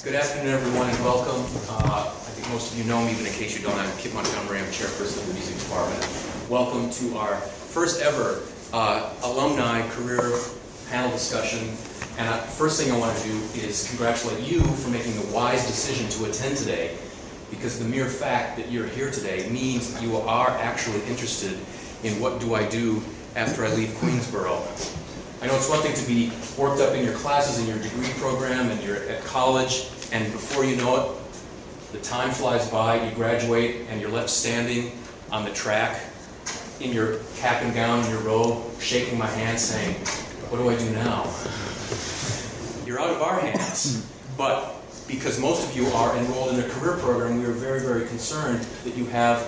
Good afternoon, everyone, and welcome. I think most of you know me, but in case you don't, I'm Kip Montgomery. I'm chairperson of the music department. Welcome to our first ever alumni career panel discussion. And first thing I want to do is congratulate you for making the wise decision to attend today, because the mere fact that you're here today means that you are actually interested in what do I do after I leave Queens Borough. I know it's one thing to be worked up in your classes, in your degree program, and you're at college, and before you know it, the time flies by, you graduate, and you're left standing on the track in your cap and gown, in your robe, shaking my hand, saying, what do I do now? You're out of our hands. But because most of you are enrolled in a career program, we are very, very concerned that you have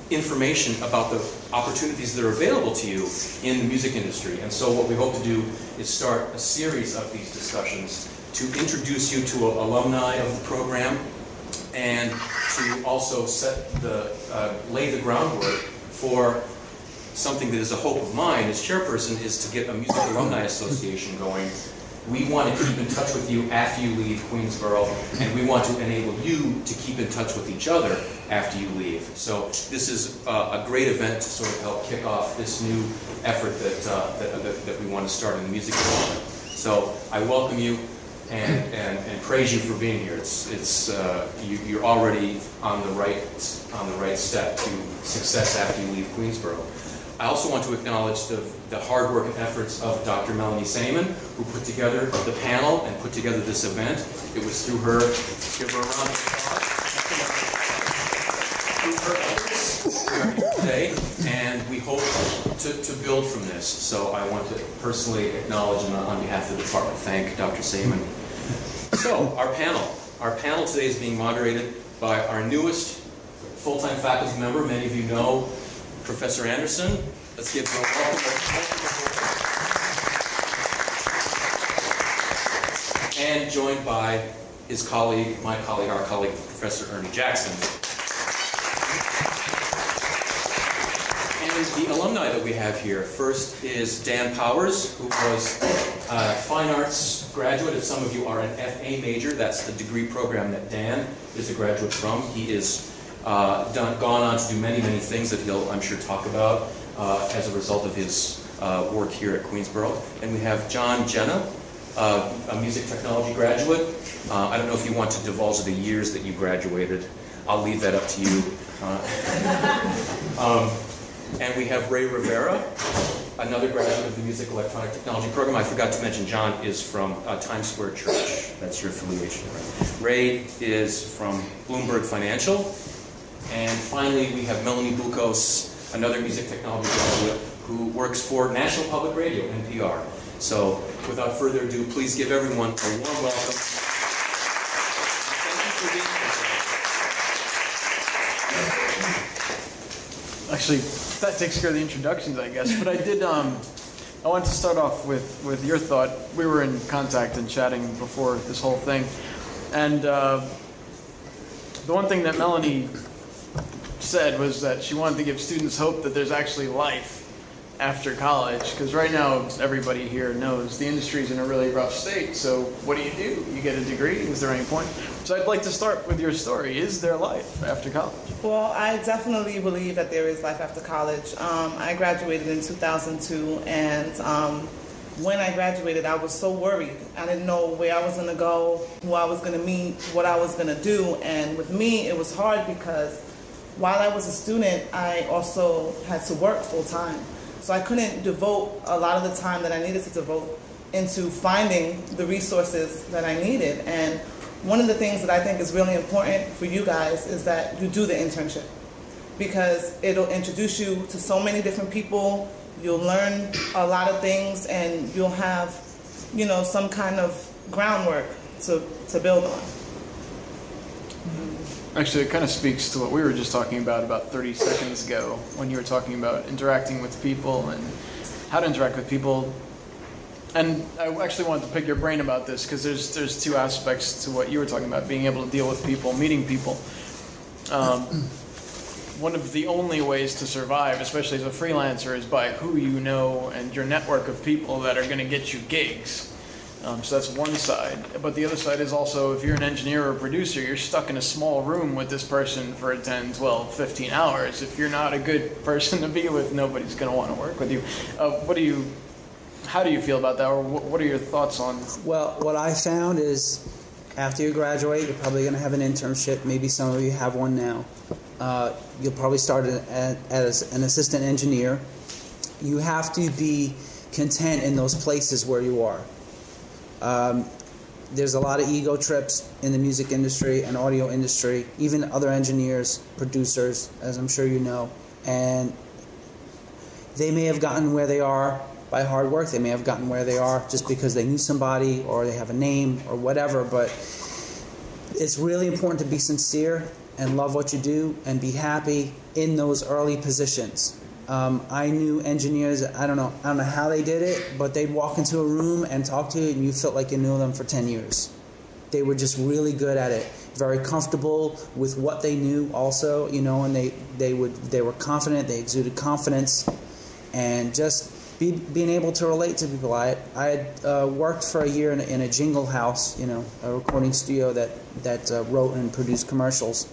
information about the opportunities that are available to you in the music industry. And so what we hope to do is start a series of these discussions to introduce you to alumni of the program and to also lay the groundwork for something that is a hope of mine as chairperson, is to get a Music Alumni Association going. We want to keep in touch with you after you leave Queens Borough, and we want to enable you to keep in touch with each other after you leave. So this is a great event to sort of help kick off this new effort that we want to start in the music department. So I welcome you and praise you for being here. You're already on the right step to success after you leave Queens Borough. I also want to acknowledge the hard work and efforts of Dr. Melanie Saman, who put together the panel and put together this event. It was through her, let's give her a round of applause, through her efforts we are here today, and we hope to build from this. So I want to personally acknowledge and on behalf of the department thank Dr. Saman. So our panel today is being moderated by our newest full-time faculty member. Many of you know Professor Anderson. Let's give her a welcome. And joined by his colleague, our colleague, Professor Ernie Jackson. And the alumni that we have here, first is Dan Powers, who was a fine arts graduate. If some of you are an FA major, that's the degree program that Dan is a graduate from. He is gone on to do many, many things that he'll, I'm sure, talk about as a result of his work here at Queens Borough. And we have Genna, a music technology graduate. I don't know if you want to divulge the years that you graduated. I'll leave that up to you. And we have Rivera, another graduate of the Music Electronic Technology program. I forgot to mention John is from Times Square Church. That's your affiliation, right? Ray is from Bloomberg Financial. And finally, we have Melanie Boucos, another music technology graduate who works for National Public Radio, NPR. So, without further ado, please give everyone a warm welcome. Thank you for being here. Actually, that takes care of the introductions, I guess. But I wanted to start off with your thought. We were in contact and chatting before this whole thing. And the one thing that Melanie said was that she wanted to give students hope that there's actually life after college, because right now everybody here knows the industry's in a really rough state. So what do? You get a degree? Is there any point? So I'd like to start with your story. Is there life after college? Well, I definitely believe that there is life after college. I graduated in 2002, and when I graduated, I was so worried. I didn't know where I was going to go, who I was going to meet, what I was going to do. And with me, it was hard because while I was a student, I also had to work full-time. So I couldn't devote a lot of the time that I needed to devote into finding the resources that I needed. And one of the things that I think is really important for you guys is that you do the internship, because it'll introduce you to so many different people. You'll learn a lot of things, and you'll have, some kind of groundwork to build on. Actually, it kind of speaks to what we were just talking about 30 seconds ago, when you were talking about interacting with people and how to interact with people. And I actually wanted to pick your brain about this, because there's two aspects to what you were talking about, being able to deal with people, meeting people. One of the only ways to survive, especially as a freelancer, is by who you know and your network of people that are going to get you gigs. So that's one side. But the other side is also, if you're an engineer or a producer, you're stuck in a small room with this person for 10, 12, 15 hours. If you're not a good person to be with, nobody's going to want to work with you. How do you feel about that, or what are your thoughts on? Well, what I found is after you graduate, you're probably going to have an internship. Maybe some of you have one now. You'll probably start as an assistant engineer. You have to be content in those places where you are. There's a lot of ego trips in the music industry and audio industry, even other engineers, producers, as I'm sure you know. And they may have gotten where they are by hard work. They may have gotten where they are just because they knew somebody or they have a name or whatever. But it's really important to be sincere and love what you do and be happy in those early positions. I knew engineers, I don't know how they did it, but they'd walk into a room and talk to you and you felt like you knew them for 10 years. They were just really good at it, very comfortable with what they knew also, and they were confident, they exuded confidence, and just being able to relate to people. I had worked for a year in a jingle house, a recording studio that wrote and produced commercials,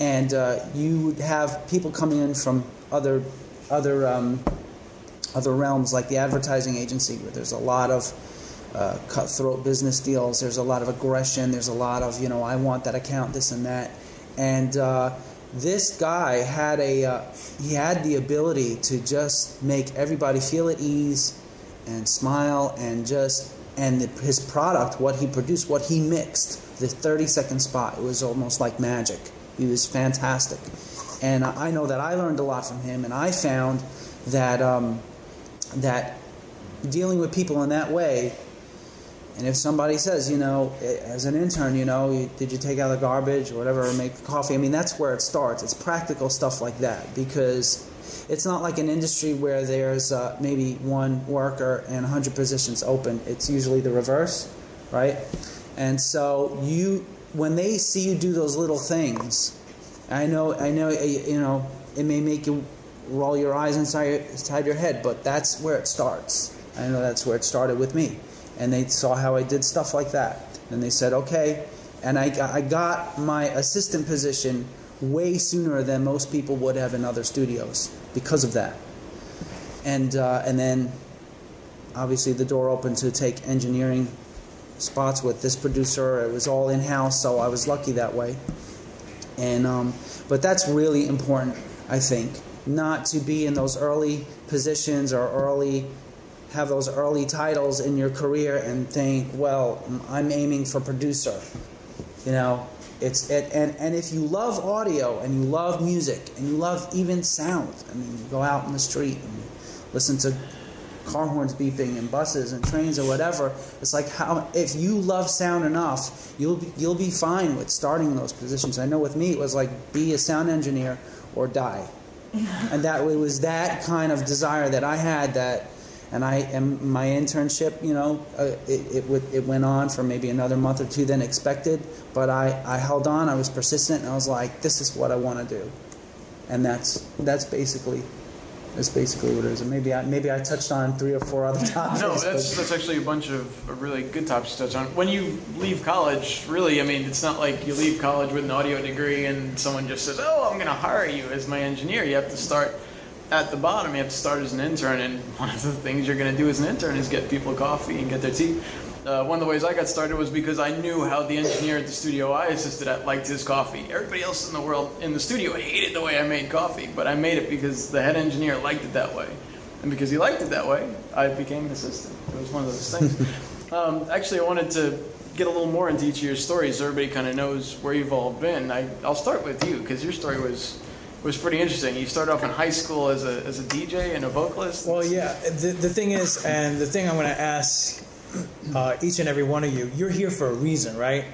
and you would have people coming in from other realms, like the advertising agency, where there's a lot of cutthroat business deals, there's a lot of aggression, there's a lot of, I want that account, this and that. And this guy had he had the ability to just make everybody feel at ease and smile, and his product, what he produced, what he mixed, the 30-second spot, it was almost like magic. He was fantastic. And I know that I learned a lot from him, and I found that that dealing with people in that way, and if somebody says, as an intern, did you take out the garbage or whatever, or make coffee? I mean, that's where it starts. It's practical stuff like that, because it's not like an industry where there's maybe one worker and 100 positions open. It's usually the reverse, right? And so when they see you do those little things, I know, it may make you roll your eyes inside your head, but that's where it starts. I know that's where it started with me. And they saw how I did stuff like that. And they said, okay. And I got my assistant position way sooner than most people would have in other studios because of that. And then, obviously, the door opened to take engineering spots with this producer. It was all in-house, so I was lucky that way. And but that's really important, I think, not to be in those early positions or have those early titles in your career and think, well, I'm aiming for producer. And if you love audio and you love music and you love even sound, I mean, you go out in the street and you listen to car horns beeping and buses and trains or whatever. It's like, if you love sound enough, you'll be fine with starting in those positions. I know with me it was like, be a sound engineer or die. And that it was that kind of desire that I had, and my internship, it went on for maybe another month or two than expected, but I held on, I was persistent, and I was like, this is what I want to do. And that's basically what it is. And maybe I touched on 3 or 4 other topics. No, that's actually a bunch of really good topics to touch on. When you leave college, really, I mean, it's not like you leave college with an audio degree and someone just says, oh, I'm going to hire you as my engineer. You have to start at the bottom. You have to start as an intern, and one of the things you're going to do as an intern is get people coffee and get their tea. One of the ways I got started was because I knew how the engineer at the studio I assisted at liked his coffee. Everybody else in the world in the studio hated the way I made coffee, but I made it because the head engineer liked it that way. And because he liked it that way, I became an assistant. It was one of those things. Actually, I wanted to get a little more into each of your stories so everybody kind of knows where you've all been. I'll start with you, because your story was pretty interesting. You started off in high school as a DJ and a vocalist. Well, yeah. The thing is, and the thing I'm going to ask each and every one of you, you're here for a reason, right?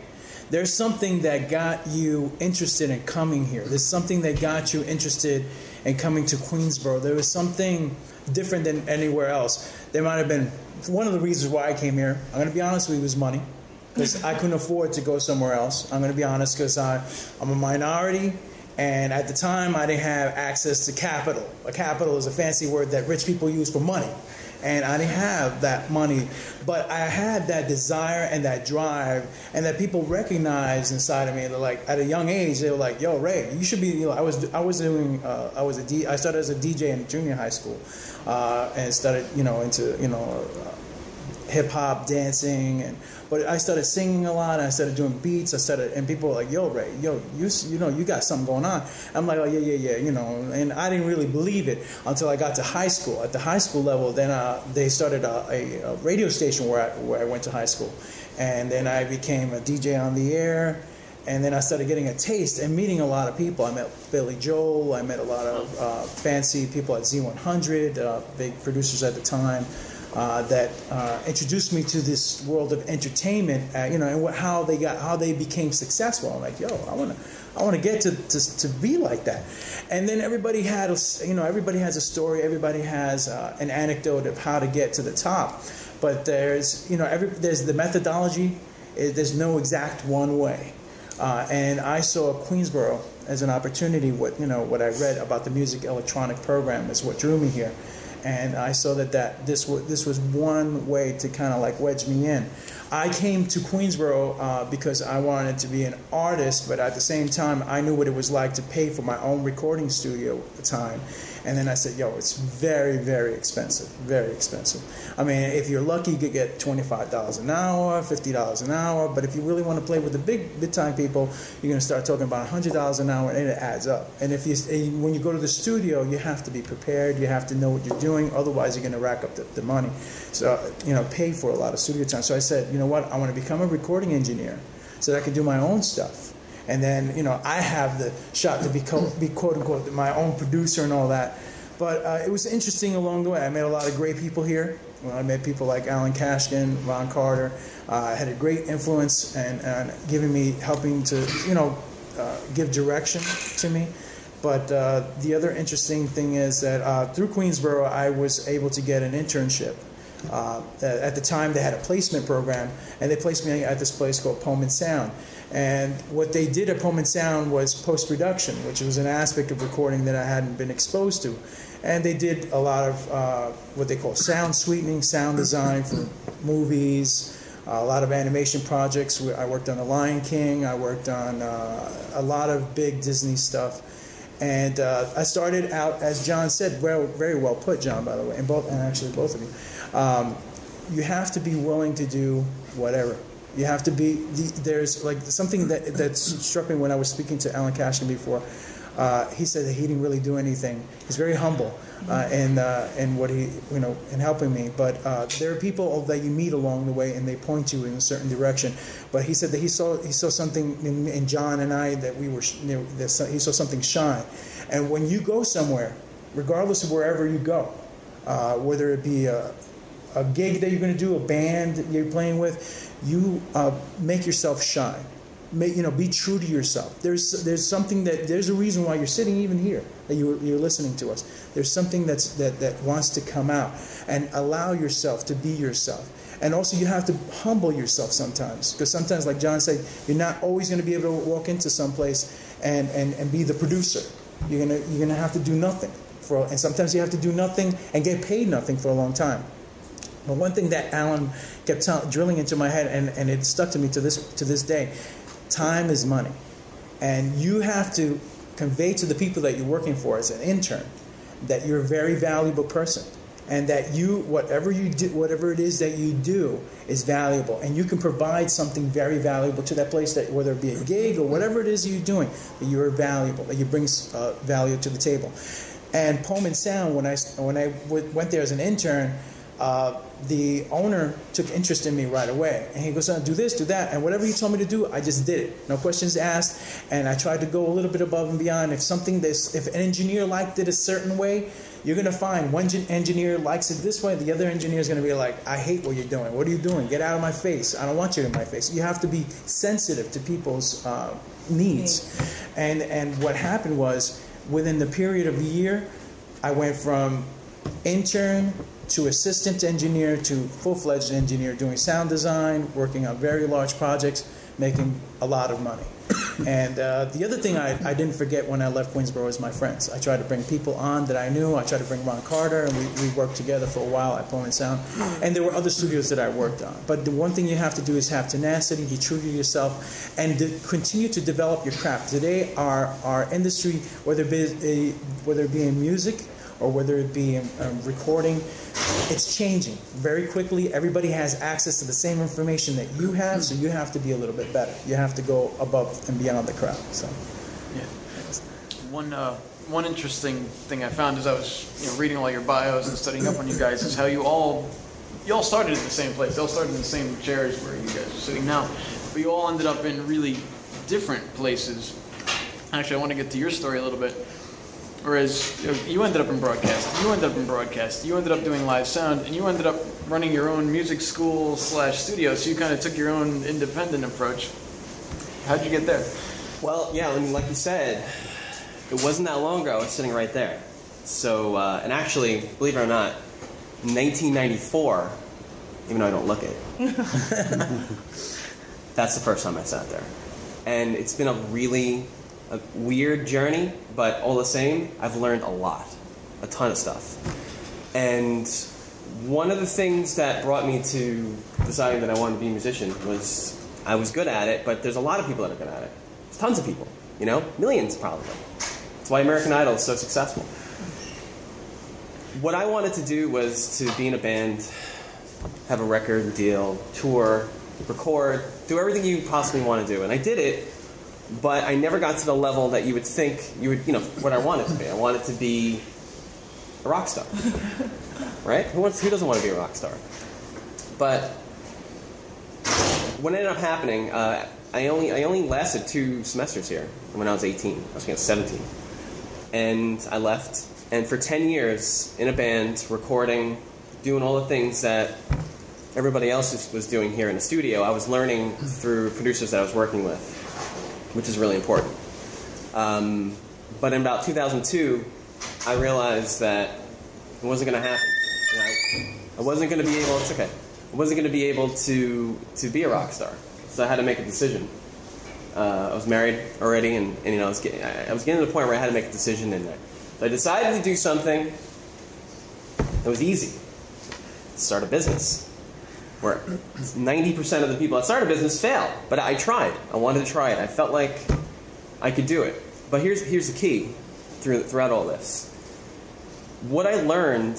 There's something that got you interested in coming here. There's something that got you interested in coming to Queens Borough. There was something different than anywhere else. There might have been one of the reasons why I came here. I'm going to be honest with you, was money, because I couldn't afford to go somewhere else. I'm going to be honest, because I'm a minority. And at the time, I didn't have access to capital. A capital is a fancy word that rich people use for money. and I didn't have that money, but I had that desire and that drive, and that people recognized inside of me. They're like, at a young age, they were like, "Yo, Ray, you should be." You know, I started as a DJ in junior high school, and started into hip hop, dancing, but I started singing a lot. And I started doing beats. And people were like, "Yo, Ray, you got something going on." I'm like, "Oh yeah, and I didn't really believe it until I got to high school. At the high school level, then they started a radio station where I went to high school, and then I became a DJ on the air. And then I started getting a taste and meeting a lot of people. I met Billy Joel. I met a lot of fancy people at Z100, big producers at the time, that introduced me to this world of entertainment. And how they became successful. I'm like, yo, I want to get to be like that. And then everybody has a story. Everybody has an anecdote of how to get to the top. But there's the methodology. There's no exact one way. And I saw Queens Borough as an opportunity. What I read about the music electronic program is what drew me here, and I saw that this was one way to kind of like wedge me in. I came to Queensboro because I wanted to be an artist, but at the same time, I knew what it was like to pay for my own recording studio at the time. And then I said, yo, it's very, very expensive, very expensive. I mean, if you're lucky, you could get $25 an hour, $50 an hour. But if you really want to play with the big-time people, you're going to start talking about $100 an hour, and it adds up. And when you go to the studio, you have to be prepared. You have to know what you're doing. Otherwise, you're going to rack up the money. So, pay for a lot of studio time. So I said, you know what? I want to become a recording engineer so that I can do my own stuff. And then, I have the shot to be quote-unquote my own producer and all that. But it was interesting along the way. I met a lot of great people here. I met people like Alan Kashkin, Ron Carter. Had a great influence and helping to, give direction to me. But the other interesting thing is that through Queensboro, I was able to get an internship. At the time, they had a placement program, and they placed me at this place called Poem and Sound. And what they did at Poem and Sound was post-production, which was an aspect of recording that I hadn't been exposed to. And they did a lot of what they call sound sweetening, sound design for movies, a lot of animation projects. I worked on The Lion King. I worked on a lot of big Disney stuff. And I started out, as John said, very well put, John, by the way, and actually both of you. You have to be willing to do whatever. You have to be. There's like something that struck me when I was speaking to Alan Kashkin before. He said that he didn't really do anything. He's very humble in what he in helping me. But there are people that you meet along the way, and they point you in a certain direction. But he said that he saw something in John and I that we were. He saw something shine. And when you go somewhere, regardless of wherever you go, whether it be a gig that you're going to do, a band that you're playing with, you make yourself shine. Be true to yourself. There's something there's a reason why you're sitting even here, that you're listening to us. There's something that wants to come out, and allow yourself to be yourself. And also you have to humble yourself sometimes, because sometimes, like John said, you're not always going to be able to walk into some place and be the producer. You're gonna have to do nothing and sometimes you have to do nothing and get paid nothing for a long time. But one thing that Alan kept drilling into my head, and it stuck to me to this day, time is money. And you have to convey to the people that you're working for as an intern that you're a very valuable person, and that whatever it is that you do is valuable, and you can provide something very valuable to that place, that whether it be a gig or whatever it is you're doing, that you're valuable, that you bring value to the table. And Poem and Sound, when I went there as an intern, the owner took interest in me right away, and he goes, do this, do that, and whatever he told me to do, I just did it, no questions asked. And I tried to go a little bit above and beyond. If an engineer liked it a certain way, you're going to find one engineer likes it this way, the other engineer is going to be like, I hate what you're doing. What are you doing? Get out of my face. I don't want you in my face. You have to be sensitive to people's needs. And what happened was, within the period of a year, I went from intern to assistant engineer to full-fledged engineer, doing sound design, working on very large projects. making a lot of money. And the other thing I didn't forget when I left Queens Borough was my friends. I tried to bring people on that I knew. I tried to bring Ron Carter, and we worked together for a while at Poland Sound. And there were other studios that I worked on. But the one thing you have to do is have tenacity, be true to yourself, and continue to develop your craft. Today, our industry, whether it be in music or whether it be in recording, it's changing very quickly. Everybody has access to the same information that you have, so you have to be a little bit better. You have to go above and beyond the crowd. So, yeah. One interesting thing I found as I was reading all your bios and studying up on you guys is how you all started in the same place. You all started in the same chairs where you guys are sitting now, but you all ended up in really different places. Actually, I want to get to your story a little bit. Whereas you ended up in broadcast, you ended up doing live sound, and you ended up running your own music school / studio, so you kind of took your own independent approach. How'd you get there? Well, yeah, I mean, like you said, it wasn't that long ago I was sitting right there. So, and actually, believe it or not, 1994, even though I don't look it, that's the first time I sat there. And it's been a weird journey, but all the same, I've learned a ton of stuff. And one of the things that brought me to deciding that I wanted to be a musician was I was good at it, but there's a lot of people that are good at it. There's tons of people, millions probably. That's why American Idol is so successful. What I wanted to do was to be in a band, have a record deal, tour, record, do everything you possibly want to do. And I did it, but I never got to the level that you would think what I wanted to be. I wanted to be a rock star, right? Who doesn't want to be a rock star? But what ended up happening, I only lasted 2 semesters here when I was 18. I was 17. And I left. And for 10 years, in a band, recording, doing all the things that everybody else was doing here in the studio, I was learning through producers that I was working with, which is really important. But in about 2002, I realized that it wasn't going to happen. I wasn't going to be able. It's okay. I wasn't going to be able to be a rock star. So I had to make a decision. I was married already, and I was getting to the point where I had to make a decision. And so I decided to do something that was easy. Start a business. Where 90% of the people that start a business fail. But I tried. I wanted to try it. I felt like I could do it. But here's the key throughout all this. What I learned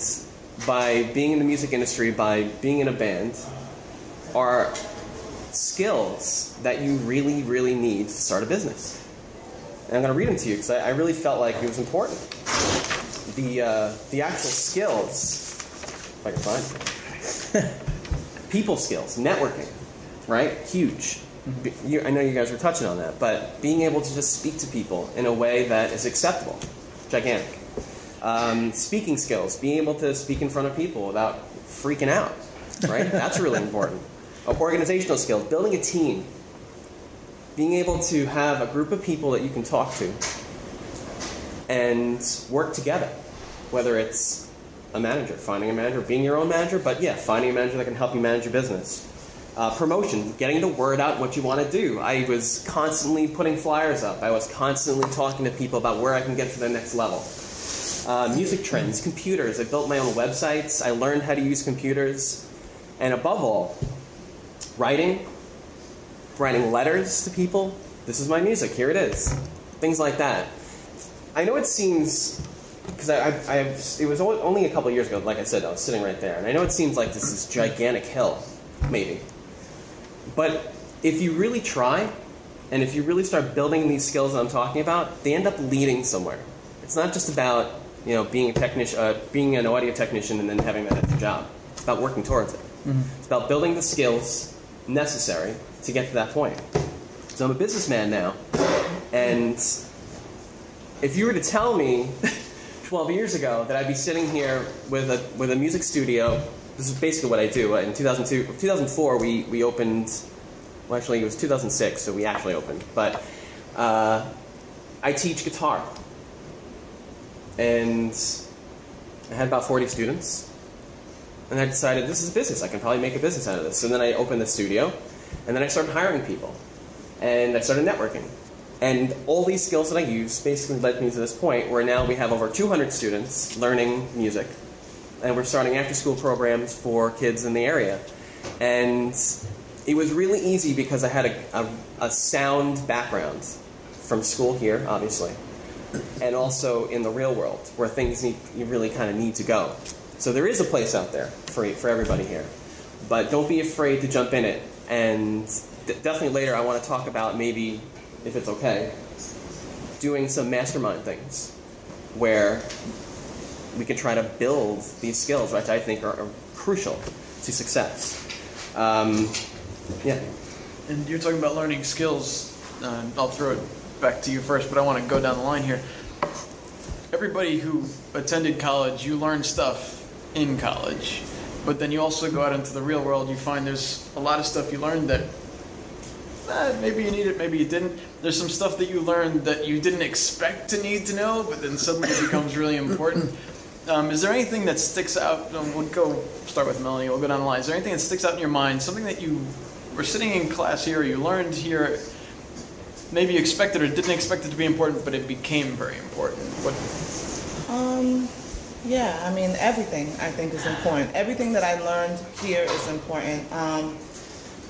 by being in the music industry, by being in a band, are skills that you really, really need to start a business. And I'm going to read them to you because I really felt like it was important. The actual skills, if I can find them. People skills, networking, right? Huge. I know you guys were touching on that, but being able to just speak to people in a way that is acceptable, gigantic. Speaking skills, being able to speak in front of people without freaking out, right? That's really important. Organizational skills, building a team, being able to have a group of people that you can talk to and work together, whether it's a manager, finding a manager, being your own manager, but yeah, finding a manager that can help you manage your business. Promotion, getting the word out what you want to do. I was constantly putting flyers up. I was constantly talking to people about where I can get to the next level. Music trends, computers. I built my own websites. I learned how to use computers. And above all, writing letters to people. This is my music. Here it is. Things like that. I know it seems... Because it was only a couple of years ago, like I said, I was sitting right there. And I know it seems like this is gigantic hill, maybe. But if you really try, and if you really start building these skills that I'm talking about, they end up leading somewhere. It's not just about being a technician, being an audio technician, and then having that as your job. It's about working towards it. Mm-hmm. It's about building the skills necessary to get to that point. So I'm a businessman now, and if you were to tell me 12 years ago that I'd be sitting here with a music studio. This is basically what I do. In 2004, we opened. Well, actually, it was 2006, so we actually opened. But I teach guitar, and I had about 40 students. And I decided this is a business. I can probably make a business out of this. And then I opened the studio, and then I started hiring people. and I started networking. And all these skills that I used basically led me to this point where now we have over 200 students learning music. And we're starting after-school programs for kids in the area. And it was really easy because I had a sound background from school here, obviously, and also in the real world where things you really kind of need to go. So there is a place out there for everybody here. But don't be afraid to jump in it. And definitely later I want to talk about maybe, if it's okay, doing some mastermind things where we can try to build these skills, which I think are crucial to success. Yeah. And you're talking about learning skills. I'll throw it back to you first, but I want to go down the line here. Everybody who attended college, you learn stuff in college, but then you also go out into the real world, you find there's a lot of stuff you learned that maybe you need it, maybe you didn't. There's some stuff that you learned that you didn't expect to need to know, but then suddenly it becomes really important. Is there anything that sticks out? We'll go start with Melanie. We'll go down the line. Is there anything that sticks out in your mind? Something that you were sitting in class here, or you learned here, maybe you expected or didn't expect it to be important, but it became very important. What? Yeah, I mean, everything I think is important. Everything that I learned here is important.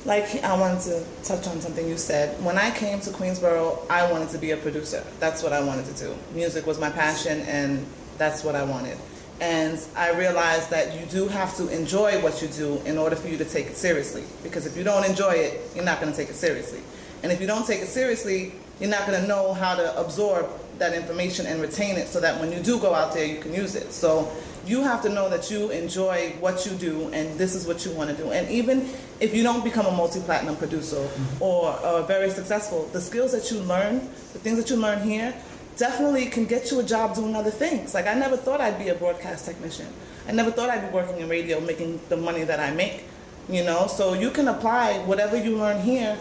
Like, I wanted to touch on something you said. When I came to Queens Borough, I wanted to be a producer. That's what I wanted to do. Music was my passion, and that's what I wanted. And I realized that you do have to enjoy what you do in order for you to take it seriously. Because if you don't enjoy it, you're not going to take it seriously. And if you don't take it seriously, you're not going to know how to absorb that information and retain it so that when you do go out there, you can use it. So you have to know that you enjoy what you do and this is what you want to do. And even if you don't become a multi-platinum producer or very successful, the skills that you learn, the things that you learn here, definitely can get you a job doing other things. Like, I never thought I'd be a broadcast technician. I never thought I'd be working in radio making the money that I make, you know? So you can apply whatever you learn here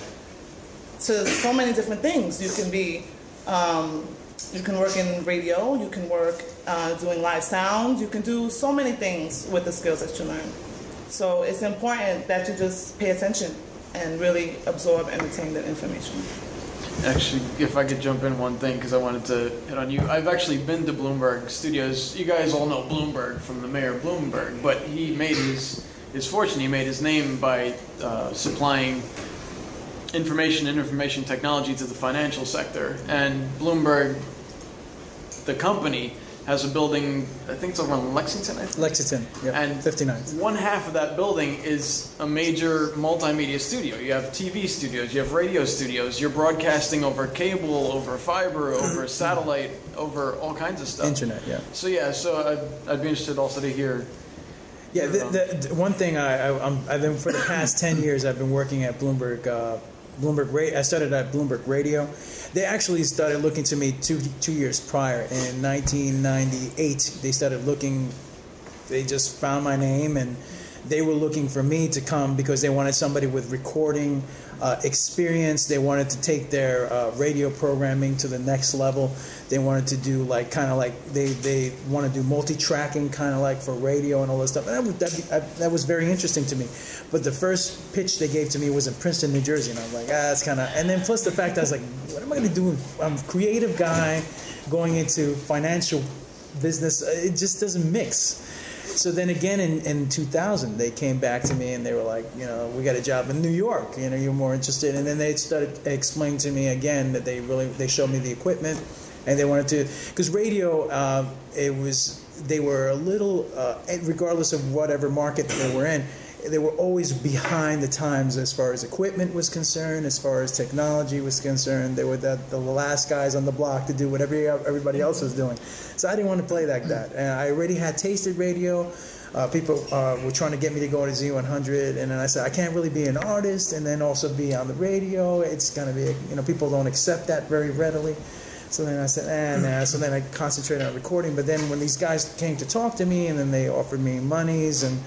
to so many different things. You can be, you can work in radio, you can work doing live sound, you can do so many things with the skills that you learn. So it's important that you just pay attention and really absorb and retain that information. Actually, if I could jump in one thing, because I wanted to hit on you. I've actually been to Bloomberg Studios. You guys all know Bloomberg from the Mayor Bloomberg, but he made his fortune, he made his name by supplying information and information technology to the financial sector. And Bloomberg, the company, has a building, I think it's over on Lexington, I think? Lexington, yeah, and 59. One half of that building is a major multimedia studio. You have TV studios, you have radio studios, you're broadcasting over cable, over fiber, over satellite, over all kinds of stuff. Internet, yeah. So yeah, I'd be interested also to hear. Yeah, the one thing I've been, for the past 10 years, I've been working at Bloomberg Radio. I started at Bloomberg Radio. They actually started looking to me two years prior. In 1998, they started looking. They just found my name, and they were looking for me to come because they wanted somebody with recording experience. They wanted to take their radio programming to the next level. They wanted to do they want to do multi-tracking kind of like for radio and all this stuff. And that was very interesting to me. But the first pitch they gave to me was in Princeton, New Jersey, and I was like, that's kind of. And then plus the fact I was like, what am I going to do? I'm a creative guy going into financial business. It just doesn't mix. So then again in 2000, they came back to me and they were like, we got a job in New York. You're more interested. And then they started explaining to me again that they showed me the equipment, and they wanted to, because radio, they were a little, regardless of whatever market they were in, they were always behind the times as far as equipment was concerned, as far as technology was concerned. They were the last guys on the block to do whatever everybody else was doing. So I didn't want to play like that. And I already had tasted radio. People were trying to get me to go to Z100, and then I said, I can't really be an artist and then also be on the radio. It's going to be, people don't accept that very readily. So then I said, nah. So then I concentrated on recording. But then when these guys came to talk to me, and then they offered me monies, and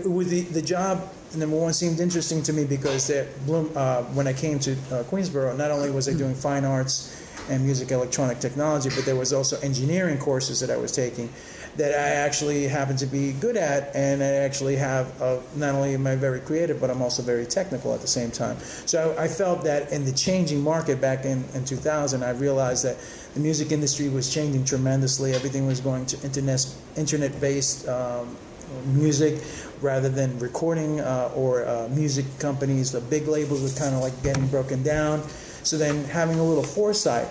with the job, number one, seemed interesting to me because when I came to Queens Borough, not only was I doing fine arts and music electronic technology, but there was also engineering courses that I was taking that I actually happen to be good at, and I actually have, not only am I very creative, but I'm also very technical at the same time. So I felt that in the changing market back in 2000, I realized that the music industry was changing tremendously. Everything was going to internet-based music rather than recording or music companies. The big labels were kind of like getting broken down. So then, having a little foresight,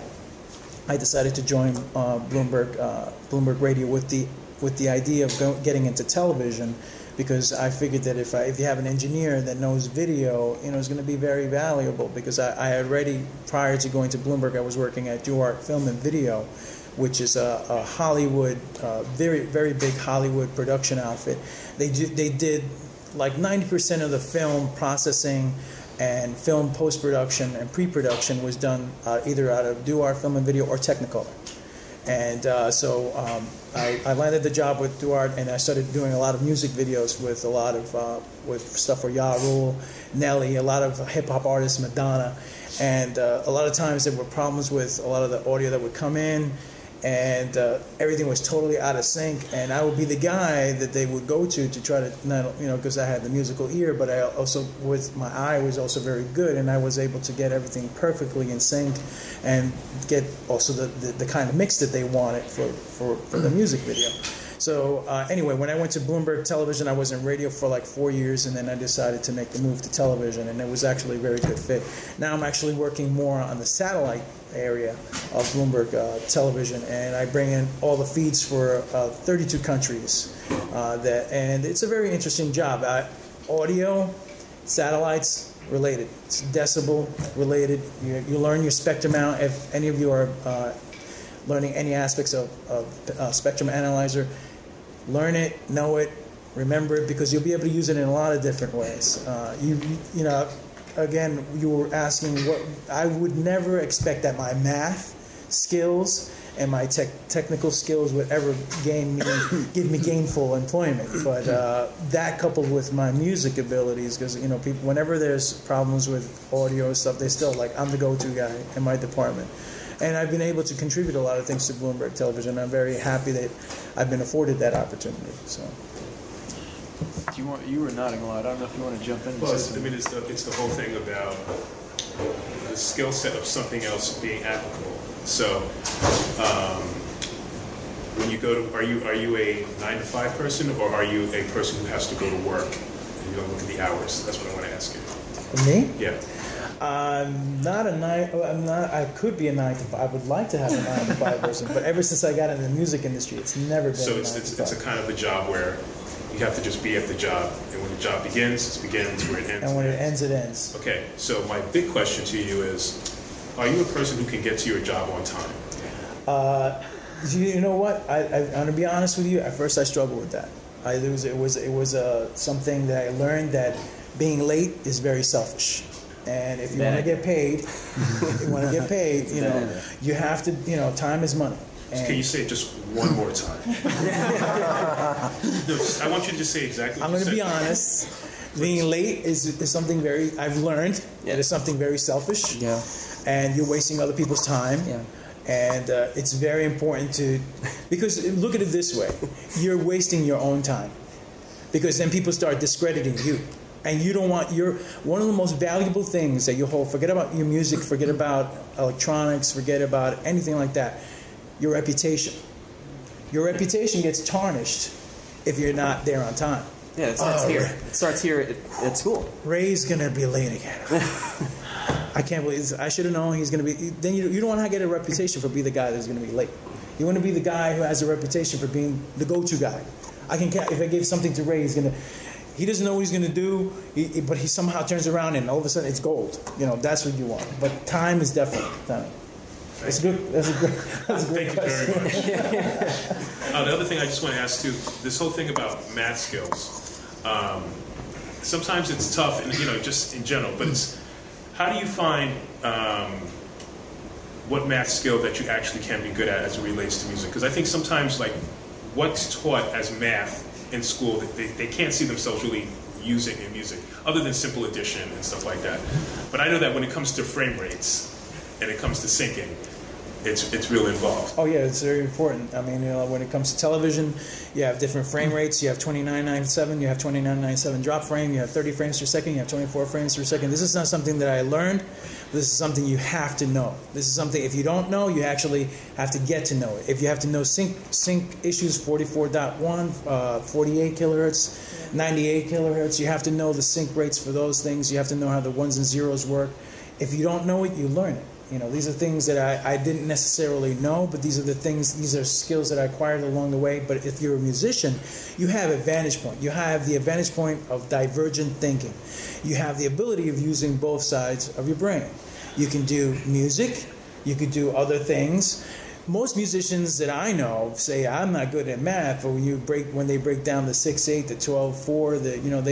I decided to join Bloomberg Radio with the idea of getting into television, because I figured that if you have an engineer that knows video, it's going to be very valuable. Because I had already, prior to going to Bloomberg, I was working at Duart Film and Video, which is a Hollywood, very, very big Hollywood production outfit. They did like 90% of the film processing and film post-production and pre-production was done either out of Duart Film and Video or Technicolor. And so I landed the job with Duart, and I started doing a lot of music videos with a lot of with stuff for Ja Rule, Nelly, a lot of hip-hop artists, Madonna. And a lot of times there were problems with a lot of the audio that would come in, and everything was totally out of sync, and I would be the guy that they would go to try to, because I had the musical ear, but I also, with my eye, was also very good, and I was able to get everything perfectly in sync and get also the kind of mix that they wanted for the music video. So anyway, when I went to Bloomberg Television, I was in radio for like 4 years, and then I decided to make the move to television, and it was actually a very good fit. Now I'm actually working more on the satellite area of Bloomberg Television, and I bring in all the feeds for 32 countries. And it's a very interesting job. Audio, satellites related, it's decibel related. You learn your spectrum out. If any of you are learning any aspects of spectrum analyzer, learn it, know it, remember it, because you'll be able to use it in a lot of different ways. Again, you were asking what I would never expect that my math skills and my technical skills would ever give me gainful employment. But that coupled with my music abilities, because people, whenever there's problems with audio stuff, they still like, I'm the go-to guy in my department. And I've been able to contribute a lot of things to Bloomberg Television. I'm very happy that I've been afforded that opportunity. So. You were nodding a lot. I don't know if you want to jump in. Well, it's the whole thing about the skill set of something else being applicable. So, when you go to, are you a 9-to-5 person, or are you a person who has to go to work and you don't look at the hours? That's what I want to ask you. Me? Yeah. Not a 9. I'm not. I could be a 9-to-5. I would like to have a 9-to-5 person, but ever since I got into the music industry, it's never been. So it's a kind of a job where you have to just be at the job, and when the job begins, it begins. Where it ends, and when it ends, it ends. Okay. So my big question to you is: are you a person who can get to your job on time? You know what? I'm gonna be honest with you. At first, I struggled with that. It was something that I learned, that being late is very selfish. And if you want to get paid, you have to, time is money. And can you say it just one more time? No, I want you to just say exactly what I'm going to be honest. Being late is something I've learned that it's something very selfish. Yeah. And you're wasting other people's time. Yeah. And it's very important because look at it this way. You're wasting your own time. Because then people start discrediting you. And you don't want one of the most valuable things that you hold. Forget about your music, forget about electronics, forget about anything like that. Your reputation. Your reputation gets tarnished if you're not there on time. Yeah, it starts here. It starts here at school. Ray's gonna be late again. I can't believe I should have known he's gonna be. Then you don't want to get a reputation for being the guy that's gonna be late. You want to be the guy who has a reputation for being the go-to guy. If I give something to Ray, he doesn't know what he's going to do, but he somehow turns around and all of a sudden it's gold. That's what you want. But time is definitely time. That's good. That's a great Thank question. you very much. The other thing I just want to ask too, this whole thing about math skills. Sometimes it's tough, and just in general. But it's how do you find what math skill that you actually can be good at as it relates to music? Because I think sometimes what's taught as math in school, they can't see themselves really using in music, other than simple addition and stuff like that. But I know that when it comes to frame rates and it comes to syncing, it's really involved. Oh yeah, it's very important. I mean, when it comes to television, you have different frame rates. You have 29.97, you have 29.97 drop frame, you have 30 frames per second, you have 24 frames per second. This is not something that I learned. This is something you have to know. This is something, if you don't know, you actually have to get to know it. If you have to know sync issues, 44.1, 48 kilohertz, 98 kilohertz, you have to know the sync rates for those things. You have to know how the ones and zeros work. If you don't know it, you learn it. These are things that I didn't necessarily know, but these are skills that I acquired along the way. But if you're a musician, you have a vantage point. You have the advantage point of divergent thinking. You have the ability of using both sides of your brain. You can do music, you could do other things. Most musicians that I know say, I'm not good at math, or when they break down the 6/8, the 12/4,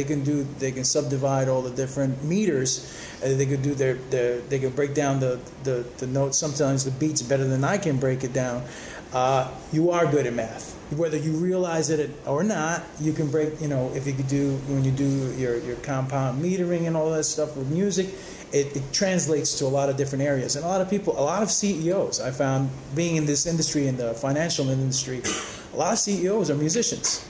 they can subdivide all the different meters. They could do they could break down the notes, sometimes the beats better than I can break it down. You are good at math. Whether you realize it or not, you can break, if you could when you do your compound metering and all that stuff with music, it translates to a lot of different areas. And a lot of CEOs, I found, being in this industry, in the financial industry, a lot of CEOs are musicians.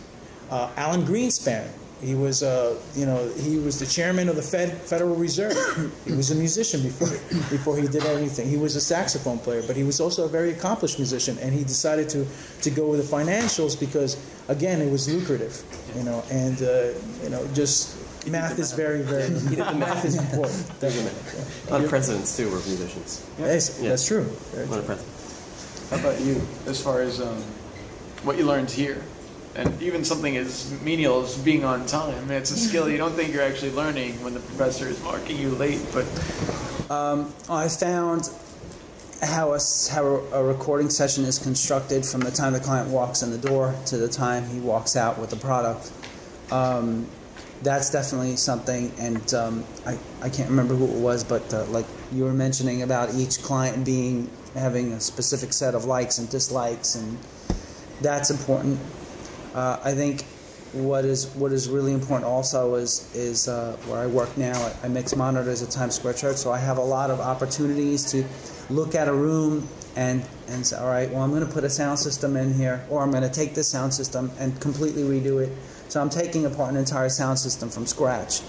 Alan Greenspan, he was the chairman of the Federal Reserve. He was a musician before he did anything. He was a saxophone player, but he was also a very accomplished musician. And he decided to go with the financials because, again, it was lucrative. Just math is very, very. Math is important. A lot of presidents too were musicians. Yes, that's true. A lot of presidents. How about you, as far as what you learned here? And even something as menial as being on time. It's a skill you don't think you're actually learning when the professor is marking you late. But I found how a recording session is constructed from the time the client walks in the door to the time he walks out with the product. That's definitely something, and I can't remember who it was, but like you were mentioning about each client having a specific set of likes and dislikes, and that's important. I think what is really important also is where I work now. I mix monitors at Times Square Church, so I have a lot of opportunities to look at a room and say, all right, well, I'm going to put a sound system in here, or I'm going to take this sound system and completely redo it. So I'm taking apart an entire sound system from scratch.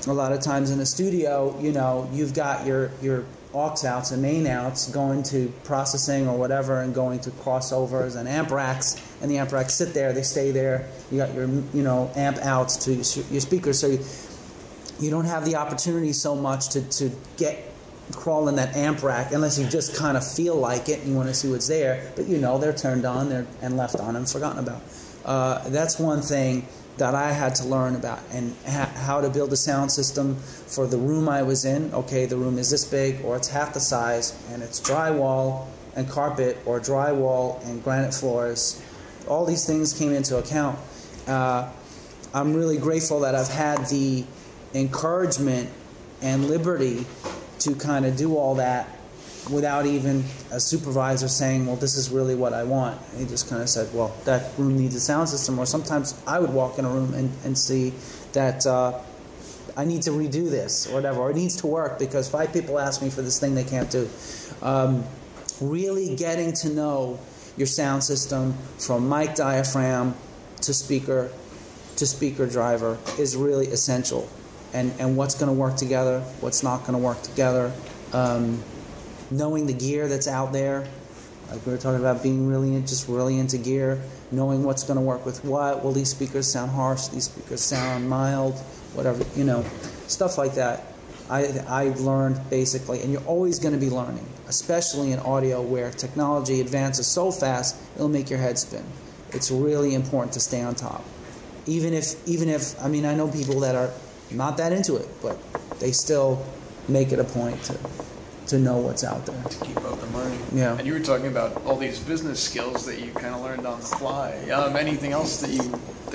A lot of times in a studio, you've got your aux outs and main outs going to processing or whatever, and going to crossovers and amp racks, and the amp racks sit there, they stay there. You got your amp outs to your speakers, so you don't have the opportunity so much to crawl in that amp rack unless you just kind of feel like it and you want to see what's there, but they're turned on and left on and forgotten about. That's one thing that I had to learn about, and how to build a sound system for the room I was in. Okay, the room is this big, or it's half the size, and it's drywall and carpet, or drywall and granite floors. All these things came into account. I'm really grateful that I've had the encouragement and liberty to kind of do all that without even a supervisor saying, well, this is really what I want. And he just kind of said, well, that room needs a sound system. Or sometimes I would walk in a room and see that I need to redo this or whatever, or it needs to work because 5 people ask me for this thing they can't do. Really getting to know your sound system from mic diaphragm to speaker driver is really essential. And what's going to work together, what's not going to work together. Knowing the gear that's out there, like we were talking about, being really into gear, knowing what's going to work with what. Will these speakers sound harsh? These speakers sound mild? Whatever, stuff like that. I've learned basically, and you're always going to be learning, especially in audio where technology advances so fast, it'll make your head spin. It's really important to stay on top. Even if I know people that are not that into it, but they still make it a point to know what's out there. To keep up and learning. Yeah. And you were talking about all these business skills that you kind of learned on the fly. Anything else that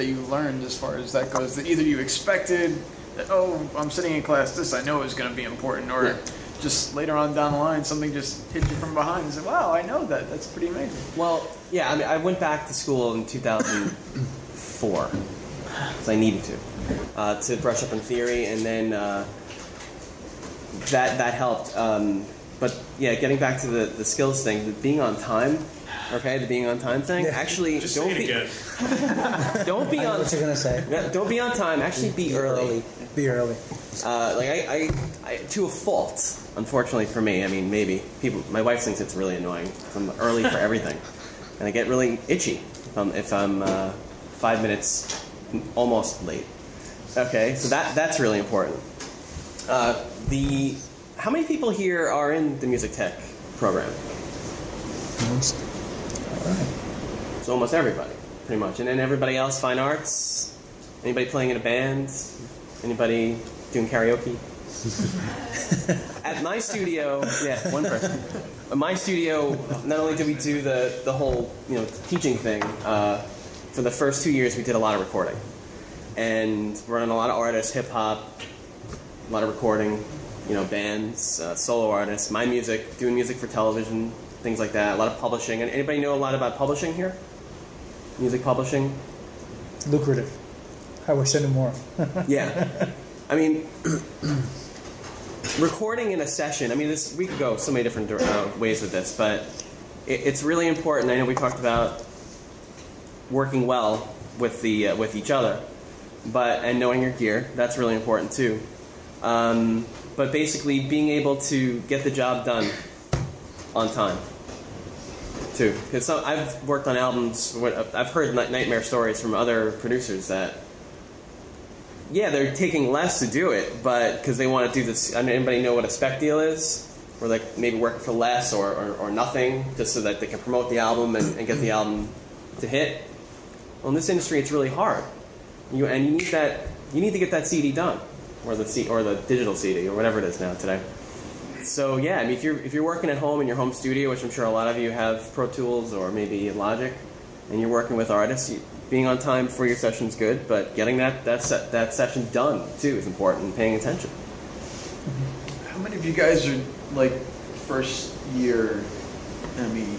you learned as far as that goes that either you expected that, I'm sitting in class, this I know is going to be important, or just later on down the line something just hit you from behind and said, wow, I know that. That's pretty amazing. Well, yeah, I went back to school in 2004 because I needed to brush up on theory, and then that helped. But yeah, getting back to the skills thing, the being on time. Okay, the being on time thing. Yeah. Actually, Just don't say it be. again. Don't be I know on. what you're gonna say. Yeah, don't be on time. Actually, be early. Be early. I to a fault. Unfortunately for me, I mean, maybe people. My wife thinks it's really annoying. I'm early for everything, and I get really itchy if I'm 5 minutes almost late. Okay, so that's really important. How many people here are in the music tech program? Most. All right. So almost everybody, pretty much. And then everybody else, fine arts? Anybody playing in a band? Anybody doing karaoke? At my studio, yeah, one person. At my studio, not only did we do the whole teaching thing, for the first 2 years we did a lot of recording. And we're on a lot of artists, hip-hop, a lot of recording, bands, solo artists, my music, doing music for television, things like that, a lot of publishing. And anybody know a lot about publishing here? Music publishing? Lucrative. I wish I knew more. Yeah. I mean, recording in a session, we could go so many different ways with this, but it's really important. I know we talked about working well with each other, and knowing your gear, that's really important too. But basically being able to get the job done on time too. Because I've worked on albums, I've heard nightmare stories from other producers that, yeah, they're taking less to do it, but because they want to do this. Anybody know what a spec deal is? Or like maybe working for less or nothing, just so that they can promote the album and get the album to hit. Well, in this industry, it's really hard. You need to get that CD done, or the digital CD, or whatever it is now today. So yeah, if you're working at home in your home studio, which I'm sure a lot of you have Pro Tools or maybe Logic, and you're working with artists, being on time for your session is good, but getting that session done too is important, and paying attention. How many of you guys are like first year ME?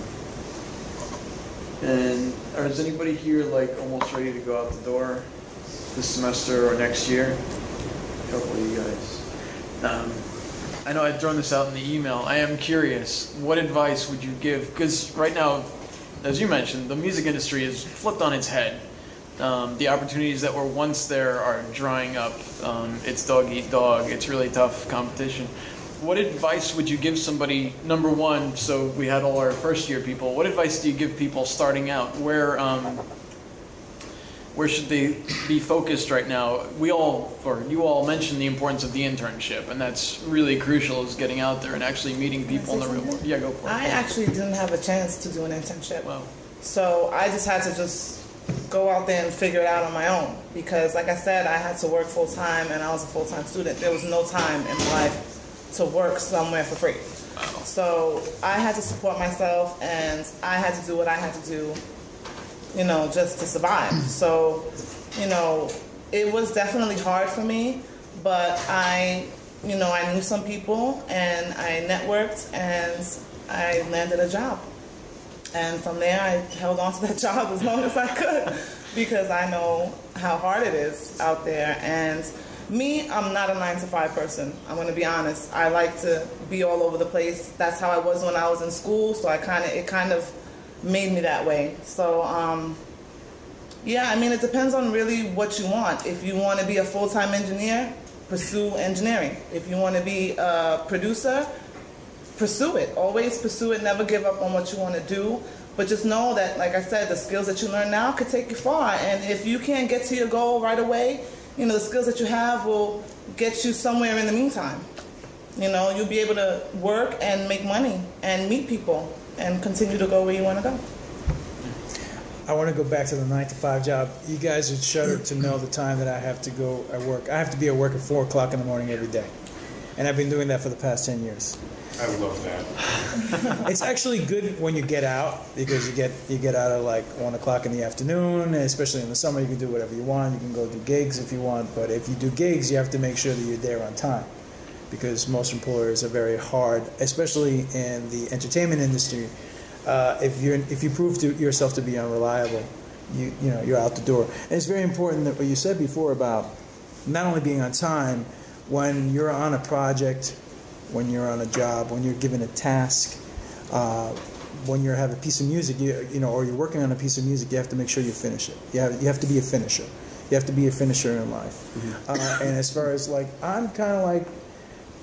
And is anybody here like almost ready to go out the door this semester or next year? A couple of you guys. I know I'd thrown this out in the email. I am curious, what advice would you give? Because right now, as you mentioned, the music industry is flipped on its head. The opportunities that were once there are drying up. It's dog eat dog. It's really tough competition. What advice would you give somebody, number one, so we had all our first year people, what advice do you give people starting out? Where should they be focused right now? You all mentioned the importance of the internship, and that's really crucial, is getting out there and actually meeting people in the real world. Yeah, go for it. I actually didn't have a chance to do an internship. Wow. So I just had to go out there and figure it out on my own, because like I said, I had to work full time and I was a full-time student. There was no time in my life to work somewhere for free. Wow. So I had to support myself, and I had to do what I had to do, just to survive. So, it was definitely hard for me, but I knew some people, and I networked, and I landed a job. And from there, I held on to that job as long as I could, because I know how hard it is out there. And me, I'm not a 9-to-5 person. I'm going to be honest. I like to be all over the place. That's how I was when I was in school, so it kind of made me that way. So, it depends on really what you want. If you want to be a full-time engineer, pursue engineering. If you want to be a producer, pursue it. Always pursue it. Never give up on what you want to do. But just know that, like I said, the skills that you learn now could take you far. And if you can't get to your goal right away, the skills that you have will get you somewhere in the meantime. You'll be able to work and make money and meet people and continue to go where you want to go. I want to go back to the 9-to-5 job. You guys would shudder to know the time that I have to go at work. I have to be at work at 4 o'clock in the morning every day. And I've been doing that for the past 10 years. I love that. It's actually good when you get out, because you get out at like 1 o'clock in the afternoon, and especially in the summer you can do whatever you want. You can go do gigs if you want, but if you do gigs, you have to make sure that you're there on time, because most employers are very hard, especially in the entertainment industry. If you prove to yourself to be unreliable, you're out the door. And it's very important that what you said before about not only being on time, when you're on a project, when you're on a job, when you're given a task, when you have a piece of music, or you're working on a piece of music, you have to make sure you finish it. You have to be a finisher. You have to be a finisher in life. Mm-hmm. And as far as I'm kind of like,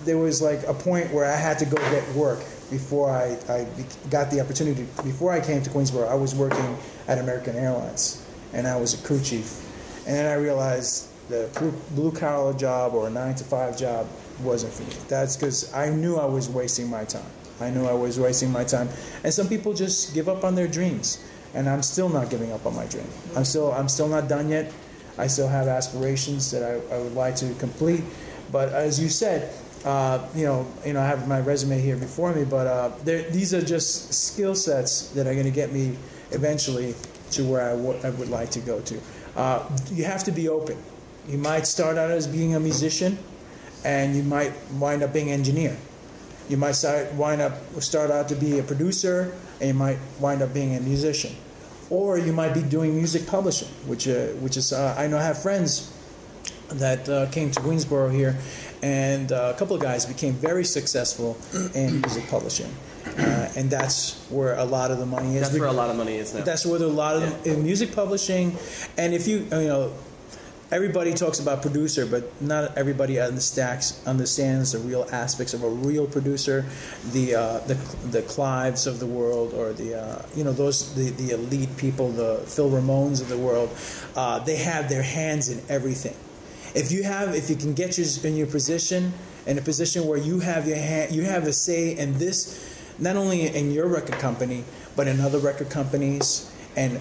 there was like a point where I had to go get work before I got the opportunity. Before I came to Queens Borough, I was working at American Airlines, and I was a crew chief. And then I realized the blue-collar job or a 9-to-5 job wasn't for me. That's because I knew I was wasting my time. And some people just give up on their dreams. And I'm still not giving up on my dream. I'm still not done yet. I still have aspirations that I would like to complete. But as you said, I have my resume here before me, but these are just skill sets that are going to get me eventually to where I would like to go to. You have to be open. You might start out as being a musician, and you might wind up being an engineer. You might start out to be a producer, and you might wind up being a musician. Or you might be doing music publishing, which is I know I have friends that came to Queens Borough here, and a couple of guys became very successful in music publishing. And that's where a lot of the money is. That's where a lot of money is now. That's where a lot of in music publishing. And if everybody talks about producer, but not everybody understands the real aspects of a real producer, the Clives of the world, or the elite people, the Phil Ramones of the world. They have their hands in everything. If you can get in your position, in a position where you have you have a say in this, not only in your record company, but in other record companies and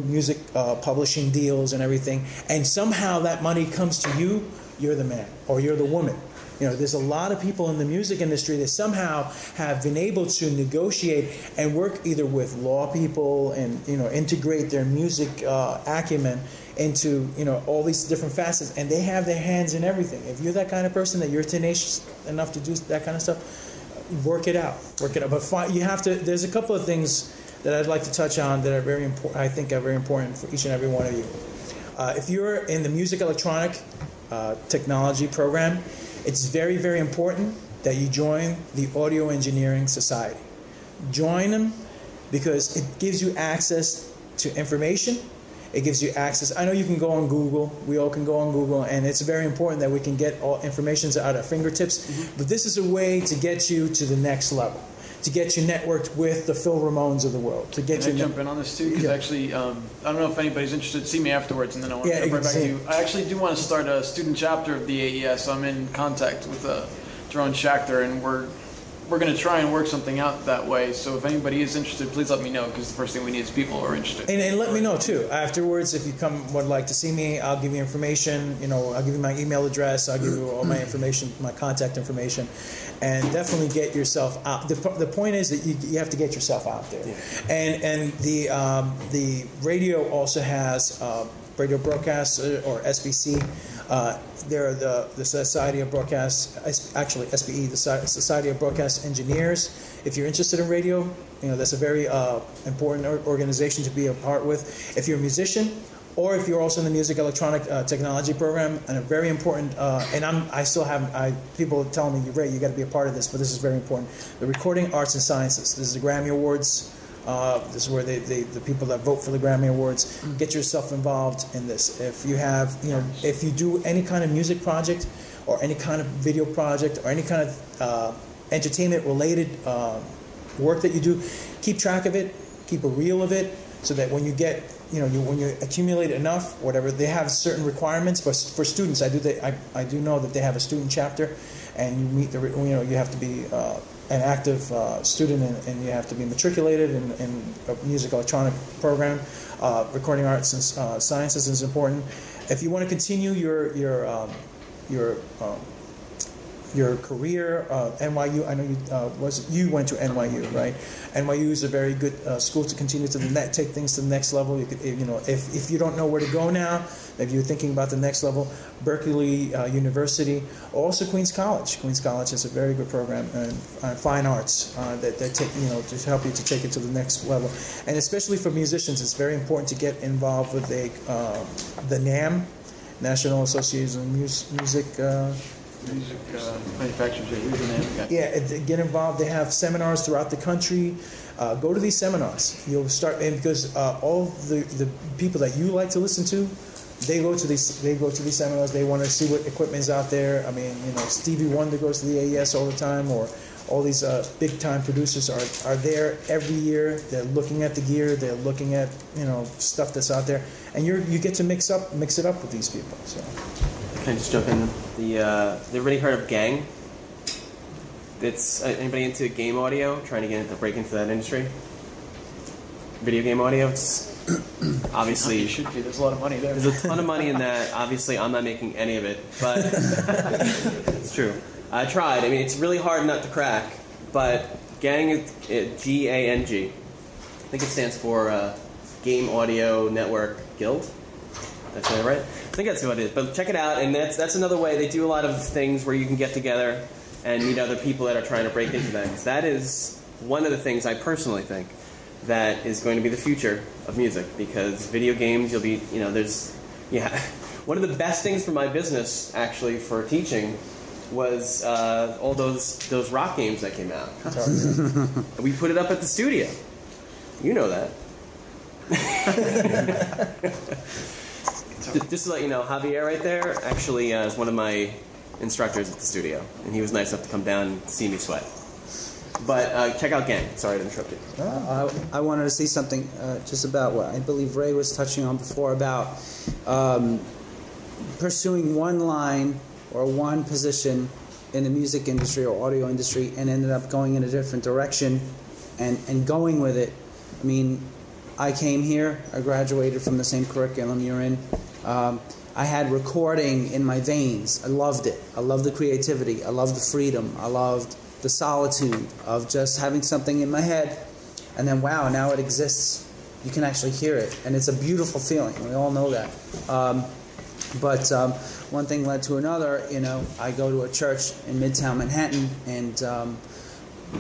music publishing deals and everything, and somehow that money comes to you, you're the man or you're the woman. There's a lot of people in the music industry that somehow have been able to negotiate and work either with law people and integrate their music acumen into all these different facets, and they have their hands in everything. If you're that kind of person, that you're tenacious enough to do that kind of stuff, work it out. But you have to. There's a couple of things that I'd like to touch on that are very important. I think are very important for each and every one of you. If you're in the music electronic technology program, it's very, very important that you join the Audio Engineering Society. Join them because it gives you access to information. It gives you access. I know you can go on Google. We all can go on Google, and it's very important that we can get all information at our fingertips. Mm-hmm. But this is a way to get you to the next level, to get you networked with the Phil Ramones of the world. To get Can I jump in on this too? Because actually, I don't know if anybody's interested. See me afterwards, and then I want to jump right back to you. I actually do want to start a student chapter of the AES. I'm in contact with Jerome Schachter, and we're going to try and work something out that way. So if anybody is interested, please let me know, because the first thing we need is people who are interested. And let me know too afterwards if you would like to see me. I'll give you information. I'll give you my email address. I'll give you all my information, my contact information, and definitely get yourself out. The point is that you have to get yourself out there. Yeah. And the radio also has radio broadcasts, or SBC. They're the Society of Broadcast, actually SBE, the Society of Broadcast Engineers. If you're interested in radio, that's a very important organization to be a part with. If you're a musician, or if you're also in the music electronic technology program, and a very important, and I still have people telling me, Ray, you got to be a part of this, but this is very important. The Recording Arts and Sciences. This is the Grammy Awards. This is where the people that vote for the Grammy Awards get yourself involved in this. If you have, if you do any kind of music project, or any kind of video project, or any kind of entertainment-related work that you do, keep track of it, keep a reel of it, so that when you get, when you accumulate enough, whatever, they have certain requirements. But for students, I do know that they have a student chapter, and you meet you have to be an active student, and you have to be matriculated in a music electronic program. Recording Arts and Sciences is important. If you want to continue your career, NYU. I know you went to NYU, right? NYU is a very good school to continue to take things to the next level. You could, if you don't know where to go now, if you're thinking about the next level, Berkeley University, also Queens College. Queens College has a very good program in fine arts that take to help you to take it to the next level. And especially for musicians, it's very important to get involved with the NAM, National Association of Music music manufacturers you're using it. Yeah, get involved. They have seminars throughout the country. Go to these seminars. You'll start, and because all the people that you like to listen to, they go to these seminars. They want to see what equipment's out there. I mean, Stevie Wonder goes to the AES all the time, or all these big time producers are there every year. They're looking at the gear. They're looking at stuff that's out there, and you get to mix it up with these people. So. Can I just jump in? Everybody heard of Gang? It's anybody into game audio? Trying to break into that industry? Video game audio? It's obviously It should be. There's a lot of money there. There's a ton of money in that. Obviously, I'm not making any of it, but it's true. I tried. I mean, it's really hard not to crack. But Gang is G-A-N-G. I think it stands for Game Audio Network Guild. That's right. I think that's what it is. But check it out, and that's another way. They do a lot of things where you can get together and meet other people that are trying to break into that. Because that is one of the things I personally think that is going to be the future of music. Because video games, you'll be, one of the best things for my business, actually, for teaching, was all those rock games that came out. We put it up at the studio. You know that. Just to let you know, Javier right there actually is one of my instructors at the studio, and he was nice enough to come down and see me sweat. But check out Gang. Sorry to interrupt you. I wanted to say something just about what I believe Ray was touching on before about pursuing one line or one position in the music industry or audio industry and ended up going in a different direction and going with it. I mean, I came here, I graduated from the same curriculum you're in. I had recording in my veins. I loved it. I loved the creativity. I loved the freedom. I loved the solitude of just having something in my head. And then, wow, now it exists. You can actually hear it. And it's a beautiful feeling. We all know that. But one thing led to another. I go to a church in Midtown Manhattan, and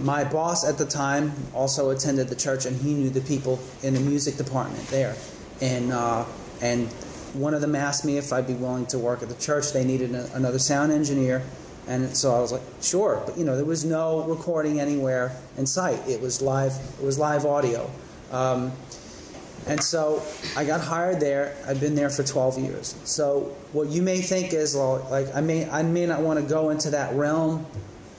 my boss at the time also attended the church, and he knew the people in the music department there. And one of them asked me if I'd be willing to work at the church. They needed another sound engineer, and so I was like, sure. But there was no recording anywhere in sight. It was live audio. And so I got hired there. I've been there for 12 years. So what you may think is, I may not want to go into that realm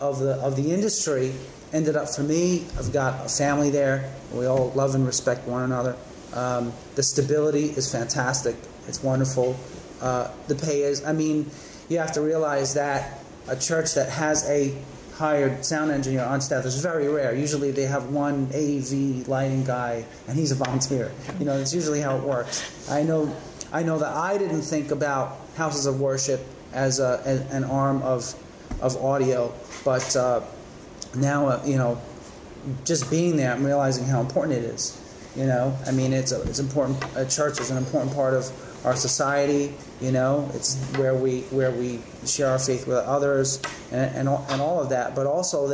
of the industry. Ended up for me, I've got a family there. We all love and respect one another. The stability is fantastic. It's wonderful. The pay is, you have to realize that a church that has a hired sound engineer on staff is very rare. Usually they have one AV lighting guy, and he's a volunteer. It's usually how it works. I know that I didn't think about houses of worship as an arm of audio, but now just being there, I'm realizing how important it is. It's important. A church is an important part of our society. It's where we share our faith with others and all of that. But also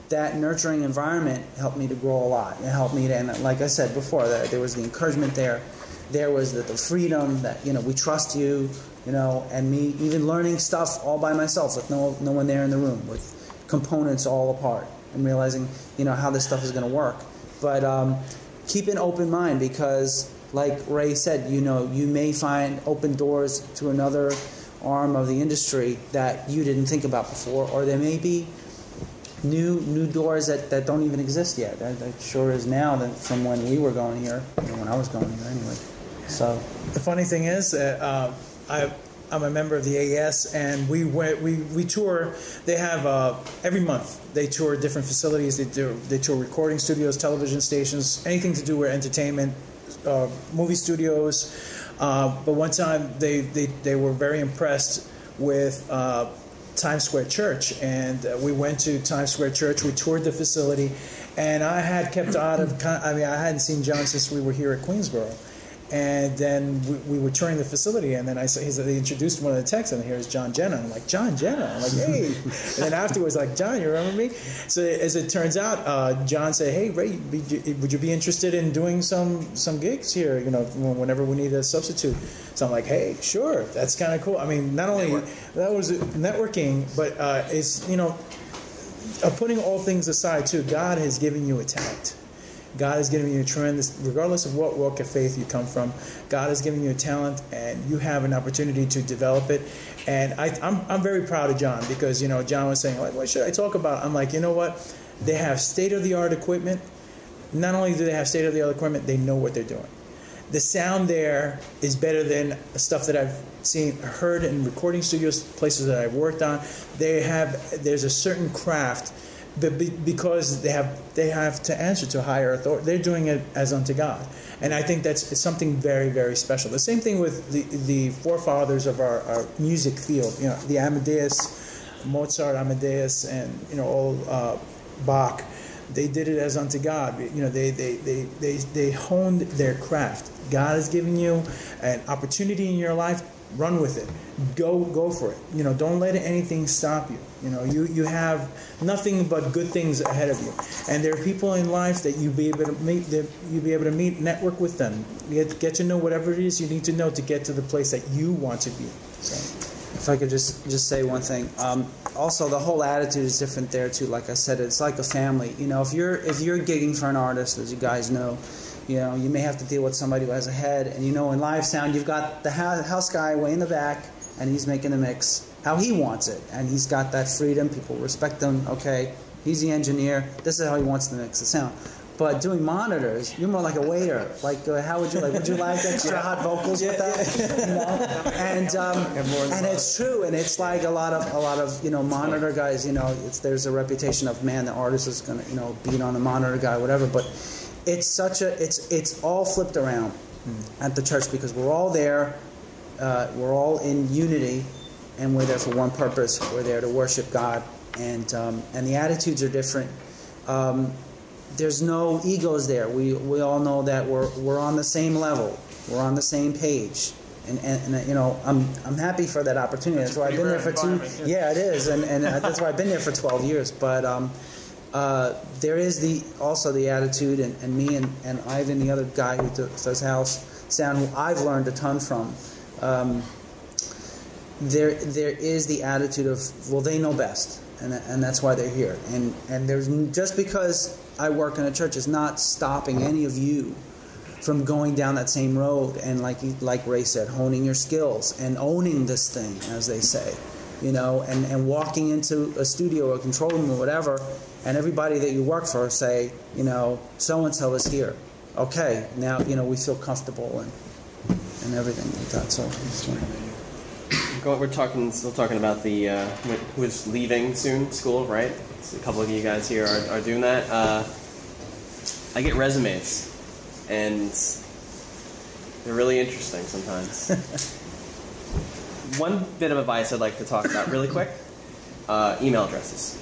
that nurturing environment helped me to grow a lot. It helped me to, and like I said before, there was the encouragement there. There was the freedom that we trust you. And me even learning stuff all by myself with no one there in the room, with components all apart, and realizing how this stuff is going to work. But keep an open mind, because like Ray said, you may find open doors to another arm of the industry that you didn't think about before, or there may be new doors that don't even exist yet. That sure is now from when we were going here, when I was going here anyway. So the funny thing is, I'm a member of the AES, and we tour. They have every month they tour different facilities. They tour recording studios, television stations, anything to do with entertainment, movie studios. But one time they were very impressed with Times Square Church, and we went to Times Square Church. We toured the facility, and I had kept out of. I hadn't seen John since we were here at Queens Borough. And then we were touring the facility, and then they introduced one of the techs, and here's John Genna. I'm like, John Genna? I'm like, hey. And then afterwards, like, John, you remember me? So as it turns out, John said, hey, Ray, would you be interested in doing some gigs here, whenever we need a substitute? So I'm like, hey, sure, that's kind of cool. I mean, not only that was networking, but it's, putting all things aside, too, God has given you a talent. God has given you a tremendous, regardless of what walk of faith you come from, God has given you a talent, and you have an opportunity to develop it. And I'm very proud of John, because, John was saying, like, what should I talk about? I'm like, you know what? They have state-of-the-art equipment. Not only do they have state-of-the-art equipment, they know what they're doing. The sound there is better than stuff that I've heard in recording studios, places that I've worked on. There's a certain craft, but because they have to answer to higher authority, they're doing it as unto God, and I think it's something very, very special. The same thing with the forefathers of our music field, the Mozart, Amadeus, and all Bach. They did it as unto God. They honed their craft. God has given you an opportunity in your life. Run with it. Go for it. Don't let anything stop you. You have nothing but good things ahead of you. And there are people in life that you'll be able to meet, network with them, get to know whatever it is you need to know to get to the place that you want to be. So, if I could just say one thing. Also, the whole attitude is different there too. Like I said, it's like a family. If you're gigging for an artist, as you guys know, you may have to deal with somebody who has a head, and in live sound, you've got the house guy way in the back, and he's making the mix how he wants it, and he's got that freedom. People respect him. Okay, he's the engineer. This is how he wants to mix the sound. But doing monitors, you're more like a waiter. Like, how would you like? Would you like extra hot vocals with that? And it's true, and it's like a lot of monitor guys. There's a reputation of, man, the artist is gonna beat on the monitor guy, whatever. But it's all flipped around at the church, because we're all there, we're all in unity, and we're there for one purpose. We're there to worship God, and the attitudes are different. There's no egos there. We all know that we're on the same level. We're on the same page, and I'm happy for that opportunity. That's why I've been there for Yeah, it is, and that's why I've been there for 12 years. But there is also the attitude, and me and Ivan, the other guy who does house sound, who I've learned a ton from. There is the attitude of, well, they know best, and that's why they're here. And there's, just because I work in a church is not stopping any of you from going down that same road, and like Ray said, honing your skills and owning this thing, as they say, and walking into a studio or a control room or whatever, and everybody that you work for say, so-and-so is here. Okay, now, we feel comfortable and everything like that. So we're still talking about the who is leaving soon school, right? So a couple of you guys here are doing that. I get resumes, and they're really interesting sometimes. One bit of advice I'd like to talk about really quick: email addresses.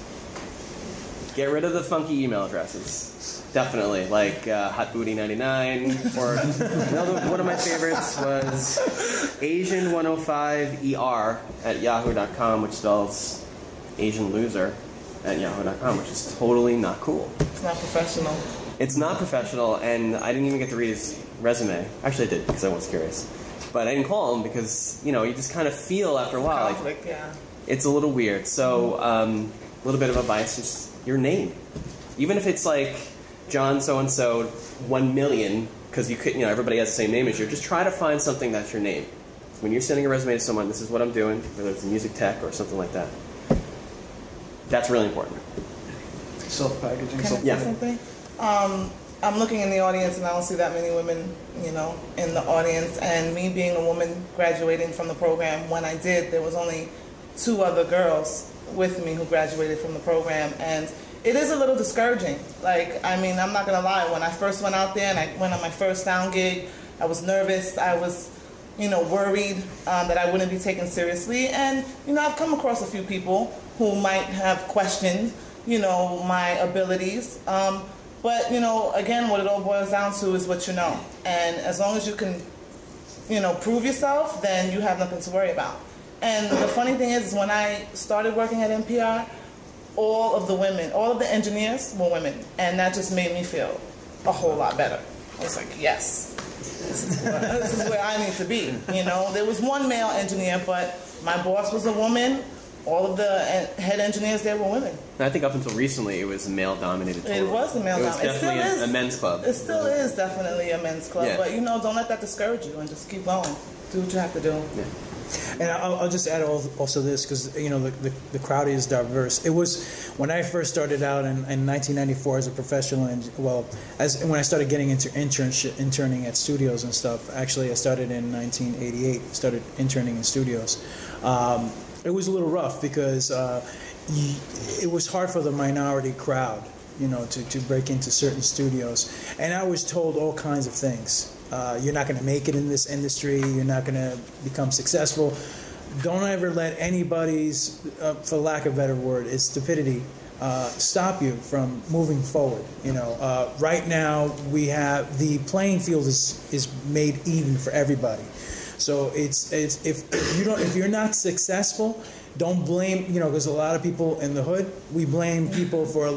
Get rid of the funky email addresses. Definitely, like hotbooty99, or one of my favorites was Asian105ER at yahoo.com, which spells Asian loser at yahoo.com, which is totally not cool. It's not professional. It's not professional, and I didn't even get to read his resume. Actually, I did, because I was curious. But I didn't call him because, you just kind of feel after a while conflict, like it's a little weird. So a little bit of advice, just your name. Even if it's like John so-and-so 1 million, because you could, everybody has the same name as you, just try to find something that's your name. When you're sending a resume to someone, this is what I'm doing, whether it's a music tech or something like that. That's really important. Self-packaging. Can I say something? I'm looking in the audience, and I don't see that many women, in the audience. And me being a woman graduating from the program, when I did, there was only 2 other girls with me who graduated from the program, and it is a little discouraging. I'm not gonna lie. When I first went out there and I went on my first sound gig, I was nervous. I was, worried that I wouldn't be taken seriously. And, I've come across a few people who might have questioned, my abilities. But, again, what it all boils down to is what you know. And as long as you can prove yourself, then you have nothing to worry about. And the funny thing is when I started working at NPR, all of the engineers were women, and that just made me feel a whole lot better. I was like, yes, this is where I need to be. There was one male engineer, but my boss was a woman. All of the head engineers there were women. I think up until recently, it was a male-dominated tour. It was a male-dominated. It was definitely a men's club. It still is definitely a men's club. Yeah. But, don't let that discourage you and just keep going. Do what you have to do. Yeah. And I'll just add also this, because the crowd is diverse. It was when I first started out in 1994 as a professional, when I started getting into interning at studios and stuff. Actually, I started in 1988. Started interning in studios. It was a little rough because it was hard for the minority crowd, to break into certain studios, and I was told all kinds of things. You're not going to make it in this industry. You're not going to become successful. Don't ever let anybody's, for lack of a better word, it's stupidity, stop you from moving forward. Right now we have the playing field is made even for everybody. So if you're not successful, don't blame, because a lot of people in the hood, we blame people for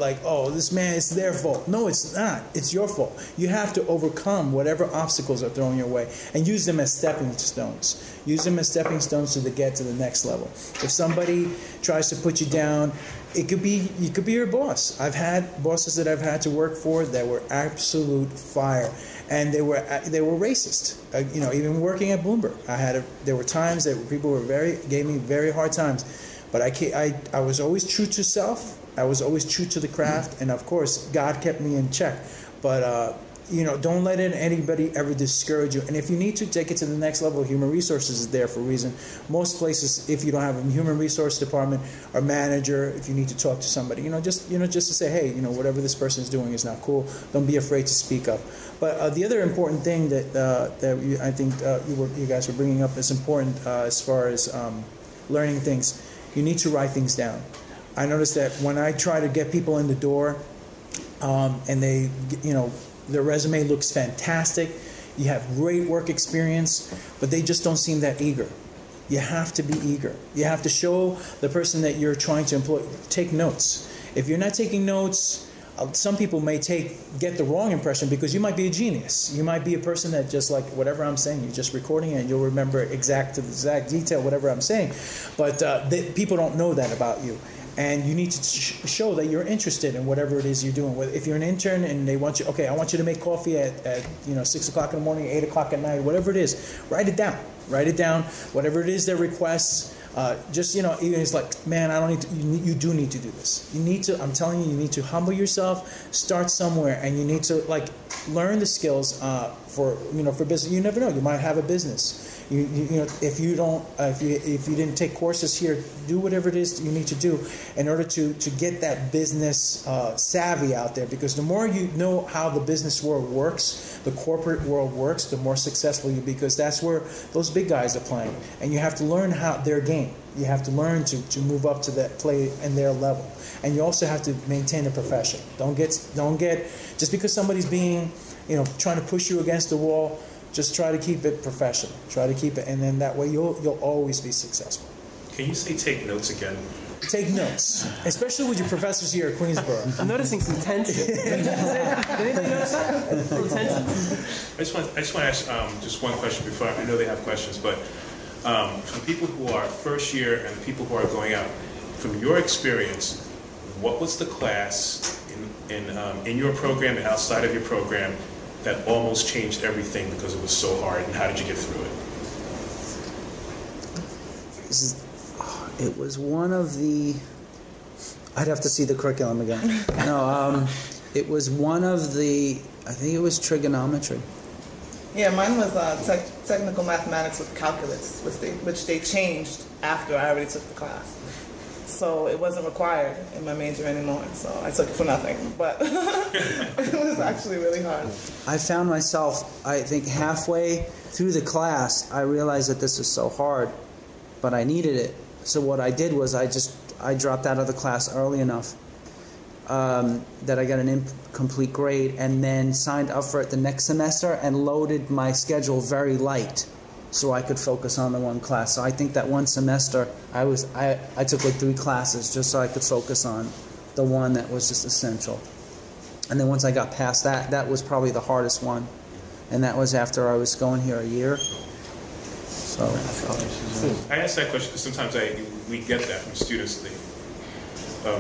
this man, it's their fault. No, it's not. It's your fault. You have to overcome whatever obstacles are thrown your way and use them as stepping stones. Use them as stepping stones to get to the next level. If somebody tries to put you down, you could be your boss. I've had bosses that I've had to work for that were absolute fire, and they were racist. Even working at Bloomberg, there were times that people gave me very hard times, but I was always true to self. I was always true to the craft, and of course, God kept me in check. But don't let anybody ever discourage you. And if you need to take it to the next level, human resources is there for a reason. Most places, if you don't have a human resource department or manager, if you need to talk to somebody, just to say, hey, whatever this person is doing is not cool. Don't be afraid to speak up. But the other important thing that I think you guys were bringing up is important as far as learning things. You need to write things down. I noticed that when I try to get people in the door, and they, their resume looks fantastic, you have great work experience, but they just don't seem that eager. You have to be eager. You have to show the person that you're trying to employ. Take notes. If you're not taking notes, some people may get the wrong impression because you might be a genius. You might be a person that just like whatever I'm saying, you're just recording it and you'll remember exact detail whatever I'm saying. But people don't know that about you. And you need to show that you're interested in whatever it is you're doing. If you're an intern and they want you, okay, I want you to make coffee at 6 o'clock in the morning, 8 o'clock at night, whatever it is, write it down. Write it down. Whatever it is their requests. Even it's like, man, I don't need to. You do need to do this. You need to. I'm telling you, you need to humble yourself. Start somewhere, and you need to learn the skills for business. You never know. You might have a business. If you didn't take courses here, do whatever it is you need to do in order to get that business savvy out there. Because the more you know how the business world works, the corporate world works, the more successful you be. Because that's where those big guys are playing, and you have to learn their game. You have to learn to move up to that play in their level, and you also have to maintain a profession. Don't get just because somebody's being trying to push you against the wall. Just try to keep it professional. Try to keep it, and then that way you'll always be successful. Can you say take notes again? Take notes, especially with your professors here at Queens Borough. I'm noticing some tension. Did anybody notice that? Tension. I just want to ask just one question before I know they have questions, but for people who are first year and the people who are going out, from your experience, what was the class in your program and outside of your program that almost changed everything because it was so hard, and how did you get through it? It was one of the... I'd have to see the curriculum again. No, it was one of the... I think it was trigonometry. Yeah, mine was technical mathematics with calculus, which they changed after I already took the class. So it wasn't required in my major anymore, so I took it for nothing. But it was actually really hard. I found myself, I think halfway through the class, I realized that this was so hard, but I needed it. So what I did was I dropped out of the class early enough that I got an incomplete grade, and then signed up for it the next semester and loaded my schedule very light so I could focus on the one class. So I think that one semester I took like 3 classes just so I could focus on the one that was just essential. And then once I got past that, that was probably the hardest one. And that was after I was going here a year. So I ask that question because sometimes we get that from students.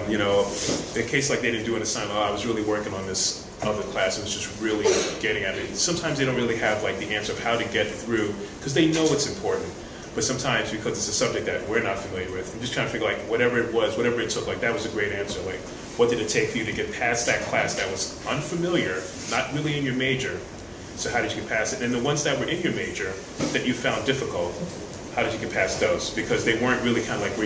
You know, in a case like they didn't do an assignment, I was really working on this other class, it was just really getting at it. Sometimes they don't really have like the answer of how to get through, because they know it's important. But sometimes because it's a subject that we're not familiar with, I'm just trying to figure like whatever it was, whatever it took, like that was a great answer. Like what did it take for you to get past that class that was unfamiliar, not really in your major? So how did you get past it? And the ones that were in your major that you found difficult, how did you get past those? Because they weren't really kind of like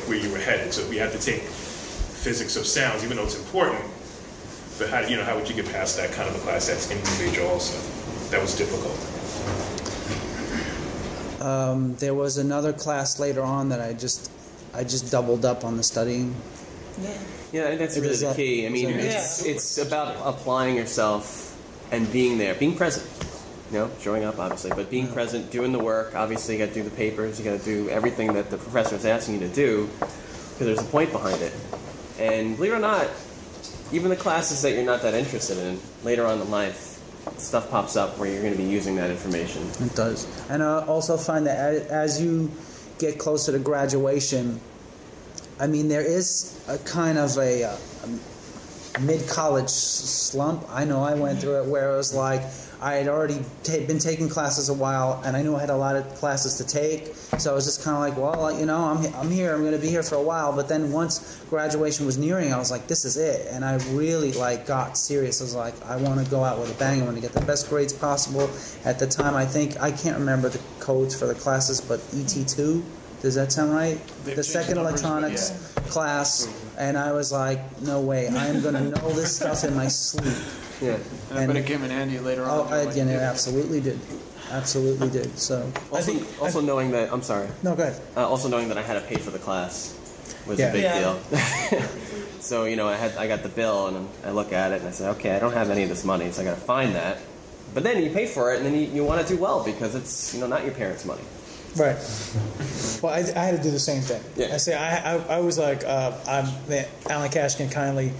where you were headed. So we had to take physics of sounds, even though it's important. But how would you get past that kind of a class that's in your major also? That was difficult. There was another class later on that I just doubled up on the studying. Yeah, that's really the key. I mean, it's about applying yourself and being there, being present. You know, showing up obviously, but being present, doing the work. Obviously, you got to do the papers. You got to do everything that the professor is asking you to do, because there's a point behind it. And believe it or not, even the classes that you're not that interested in, later on in life, stuff pops up where you're going to be using that information. It does. And I also find that as you get closer to graduation, I mean, there is a kind of a mid-college slump. I know I went through it where it was like I had already been taking classes a while, and I knew I had a lot of classes to take. So I was just kind of like, well, you know, I'm here. I'm going to be here for a while. But then once graduation was nearing, I was like, this is it. And I really got serious. I was like, I want to go out with a bang. I want to get the best grades possible. At the time, I can't remember the codes for the classes, but ET2. Does that sound right? The second electronics class. And I was like, no way. I am going to know this stuff in my sleep. Yeah. But it came in handy later on. Oh, again, it absolutely did. Absolutely did. So also knowing that, I'm sorry. No, go ahead. Also knowing that I had to pay for the class was a big deal. So, you know, I got the bill, and I look at it, and I say, okay, I don't have any of this money, so I got to find that. But then you pay for it, and then you want to do well, because it's, you know, not your parents' money. Right. Well, I had to do the same thing. Yeah. I was like, Alan Cashkin kindly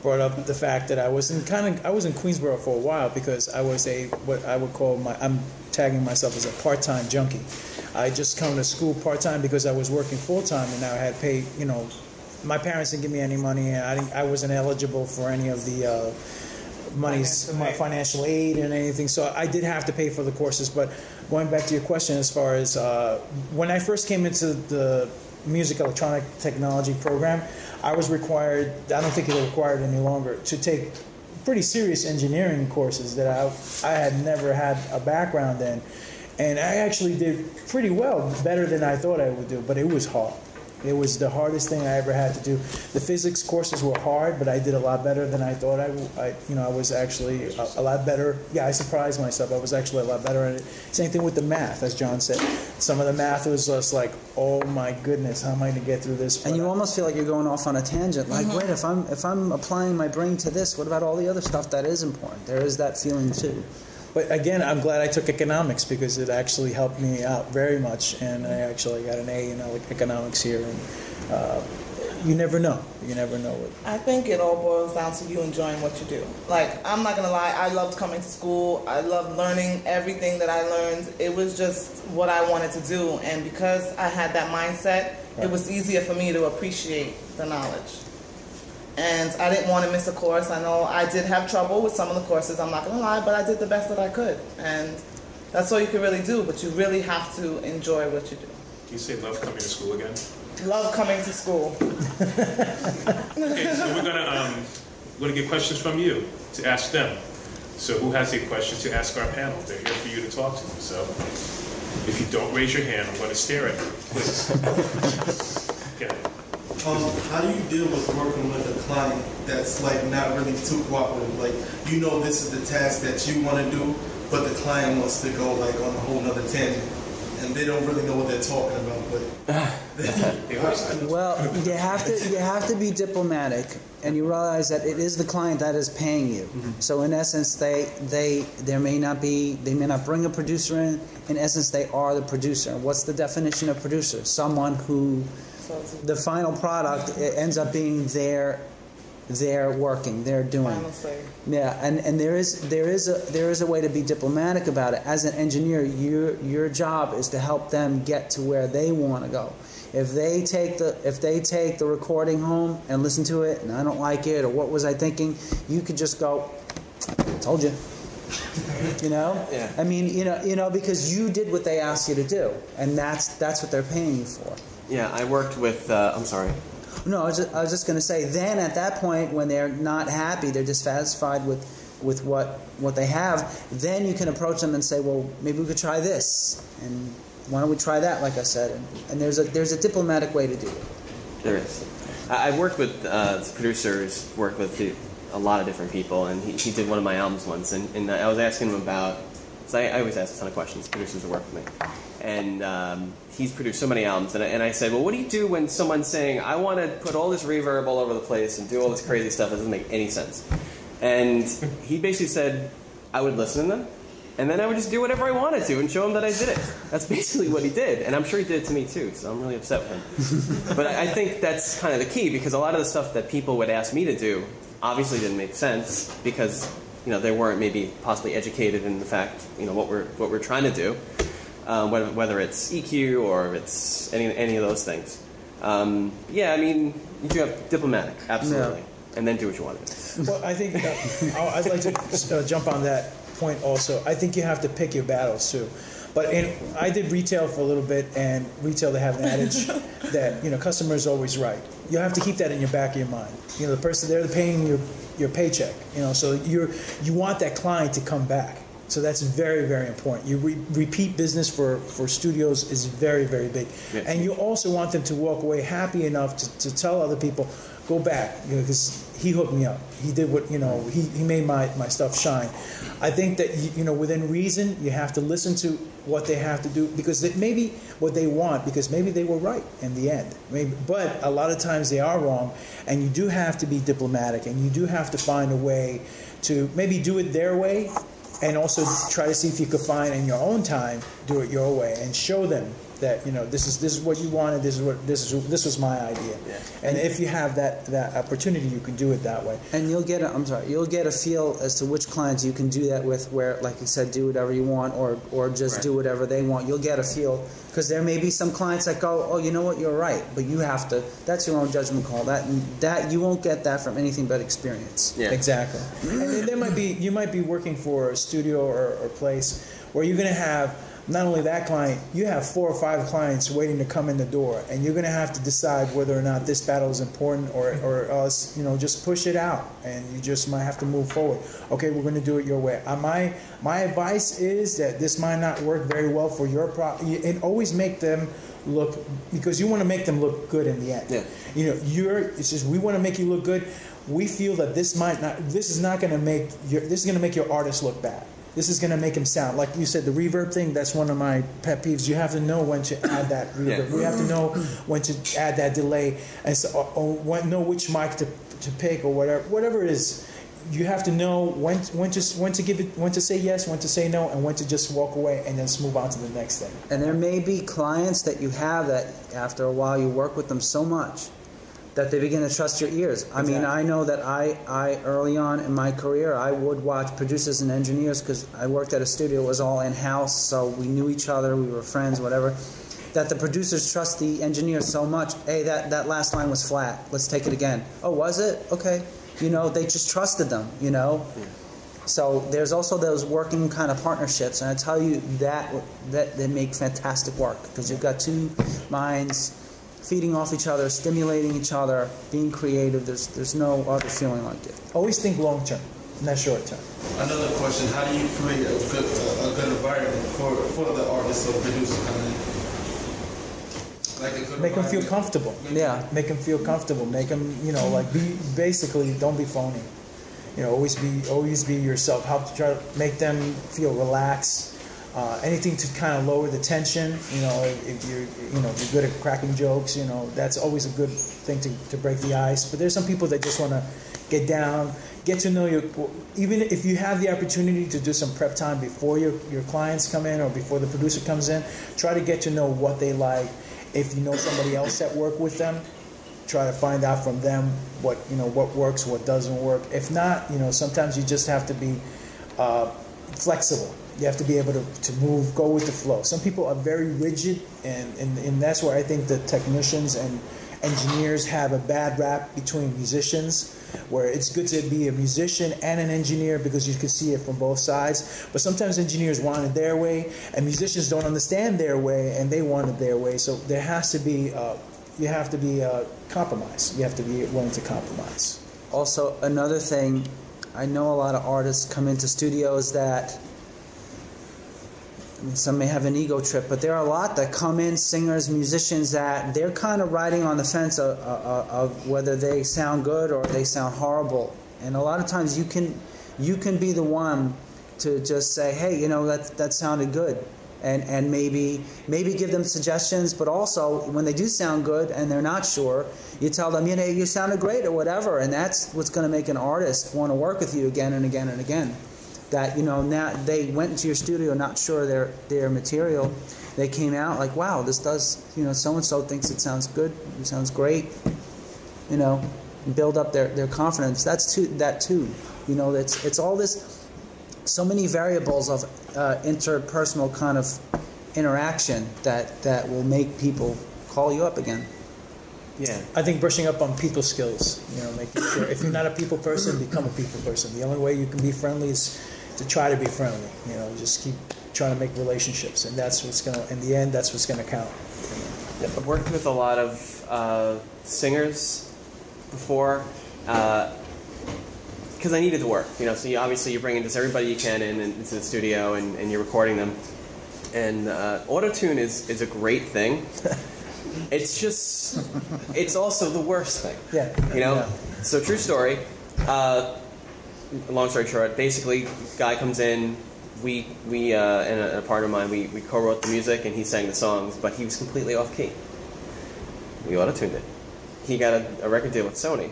brought up the fact that I was in Queens Borough for a while because I was what I would call I'm tagging myself as a part-time junkie. I just come to school part-time because I was working full-time, and I had paid, you know, my parents didn't give me any money, and I wasn't eligible for any of the financial aid and anything, so I did have to pay for the courses. But going back to your question, as far as when I first came into the music electronic technology program, I was required, I don't think it's required any longer, to take pretty serious engineering courses that I had never had a background in. And I actually did pretty well, better than I thought I would do, but it was hard. It was the hardest thing I ever had to do. The physics courses were hard, but I did a lot better than I thought I was actually a lot better. Yeah, I surprised myself. I was actually a lot better at it. Same thing with the math, as John said. Some of the math was just like, oh my goodness, how am I going to get through this? And you almost feel like you're going off on a tangent. Like, wait, if I'm applying my brain to this, what about all the other stuff that is important? There is that feeling too. But again, I'm glad I took economics because it actually helped me out very much, and I actually got an A in economics here. And you never know. You never know what. I think it all boils down to you enjoying what you do. Like, I'm not gonna lie, I loved coming to school. I loved learning everything that I learned. It was just what I wanted to do, and because I had that mindset, it was easier for me to appreciate the knowledge. And I didn't want to miss a course. I know I did have trouble with some of the courses, I'm not going to lie, but I did the best that I could. And that's all you can really do, but you really have to enjoy what you do. Do you say love coming to school again? Love coming to school. Okay, so we're going to get questions from you to ask them. So who has a question to ask our panel? They're here for you to talk to them. So if you don't raise your hand, I'm going to stare at you. Please. Okay. How do you deal with working with a client that's like not really too cooperative? Like, you know this is the task that you want to do, but the client wants to go like on a whole nother tangent, and they don't really know what they're talking about. But Well, you have to be diplomatic, and you realize that it is the client that is paying you. So in essence, they may not bring a producer in. In essence, they are the producer. What's the definition of producer? Someone who the final product ends up being they're working, they're doing. Yeah, and there is a way to be diplomatic about it. As an engineer, your job is to help them get to where they want to go. If they take the recording home and listen to it, and I don't like it, or what was I thinking, you could just go, "Told you." You know? Yeah. I mean, you know, because you did what they asked you to do, and that's what they're paying you for. Yeah, I worked with. I'm sorry. No, I was just going to say. Then at that point, when they're not happy, they're dissatisfied with what they have. Then you can approach them and say, "Well, maybe we could try this, and why don't we try that?" Like I said, and there's a diplomatic way to do it. There is. I've worked with producers, worked with a lot of different people, and he did one of my albums once, and I was asking him about. So I always ask a ton of questions. Producers that work with me, and he's produced so many albums, and I said, well, what do you do when someone's saying, I want to put all this reverb all over the place and do all this crazy stuff that doesn't make any sense? And he basically said, I would listen to them, and then I would just do whatever I wanted to and show him that I did it. That's basically what he did, and I'm sure he did it to me too, so I'm really upset with him. But I think that's kind of the key, because a lot of the stuff that people would ask me to do obviously didn't make sense, because they weren't maybe possibly educated in the fact, what we're trying to do, whether it's EQ or it's any of those things. Yeah, I mean, you do have diplomatic, absolutely, and then do what you want to do. Well, I think I'd like to jump on that point also. I think you have to pick your battles too. But I did retail for a little bit, and retail, they have an adage that customer is always right. You have to keep that in your back of your mind. The person, they're paying your paycheck. So you want that client to come back. So that's very, very important. Repeat business for studios is very, very big. Yeah. And you also want them to walk away happy enough to tell other people, go back, because he hooked me up. He did what, he made my stuff shine. I think that, within reason, you have to listen to what they have to do, because it may be what they want, because maybe they were right in the end. But a lot of times they are wrong, and you do have to be diplomatic, and you do have to find a way to maybe do it their way, and also try to see if you could find in your own time, do it your way, and show them that this is what you wanted, this was my idea. Yeah. And if you have that opportunity, you can do it that way. And you'll get a feel as to which clients you can do that with, where, like you said, do whatever you want, or just do whatever they want. You'll get a feel, because there may be some clients that go, oh, you know what, you're right, but you have to. That's your own judgment call. That you won't get that from anything but experience. Yeah. Exactly. And you might be working for a studio or place where you're going to have. Not only that client, you have 4 or 5 clients waiting to come in the door, and you're going to have to decide whether or not this battle is important or else, just push it out, and you just might have to move forward. Okay, we're going to do it your way. My advice is that this might not work very well for your and always make them look, because you want to make them look good in the end. Yeah. It's just, we want to make you look good. We feel that this is going to make your artist look bad. This is going to make him sound, like you said, the reverb thing, that's one of my pet peeves. You have to know when to add that reverb. Yeah. You have to know when to add that delay, and know which mic to pick, or whatever it is. You have to know when to give it, when to say yes, when to say no, and when to just walk away and then move on to the next thing. And there may be clients that you have that after a while you work with them so much that they begin to trust your ears. I mean, I know that I early on in my career, I would watch producers and engineers, because I worked at a studio. It was all in-house, so we knew each other, we were friends, whatever, that the producers trust the engineers so much. Hey, that last line was flat. Let's take it again. Oh, was it? Okay. They just trusted them, Yeah. So there's also those working kind of partnerships, and I tell you that they make fantastic work, because you've got 2 minds feeding off each other, stimulating each other, being creative. There's no other feeling like it. Always think long term, not short term. Another question: how do you create a good environment for the artist or producer coming in? Like a good make them feel comfortable. Yeah. Make them feel comfortable. Make them, don't be phony. Always be yourself. Help to try to make them feel relaxed. anything to kind of lower the tension. If you're good at cracking jokes, that's always a good thing to break the ice. But there's some people that just want to get down, get to know you. Even if you have the opportunity to do some prep time before your clients come in or before the producer comes in, try to get to know what they like. If you know somebody else that work with them, try to find out from them what works, what doesn't work. If not, sometimes you just have to be flexible. You have to be able to move, go with the flow. Some people are very rigid, and that's where I think the technicians and engineers have a bad rap between musicians, where it's good to be a musician and an engineer because you can see it from both sides. But sometimes engineers want it their way, and musicians don't understand their way, and they want it their way. So there has to be, you have to be compromise. You have to be willing to compromise. Also, another thing, I know a lot of artists come into studios that, some may have an ego trip, but there are a lot that come in, singers, musicians, that they're kind of riding on the fence of whether they sound good or they sound horrible. And a lot of times you can be the one to just say, hey, that sounded good, and maybe give them suggestions. But also, when they do sound good and they're not sure, you tell them, you sounded great or whatever, and that's what's going to make an artist want to work with you again and again and again. That now they went into your studio not sure their material, they came out like, wow, this does, so and so thinks it sounds good, it sounds great, build up their confidence. That's that too. It's all this, so many variables of interpersonal kind of interaction that will make people call you up again. Yeah, I think brushing up on people skills. Making sure if you're not a people person, become a people person. The only way you can be friendly is to try to be friendly. Just keep trying to make relationships, and that's what's gonna. In the end, that's what's gonna count. I've worked with a lot of singers before because I needed to work. So obviously you're bringing just everybody you can into the studio, and you're recording them. And auto-tune is a great thing. It's also the worst thing. Yeah. So true story. Long story short, basically, guy comes in. We and a partner of mine, we co-wrote the music, and he sang the songs, but he was completely off key. We auto-tuned it. He got a record deal with Sony.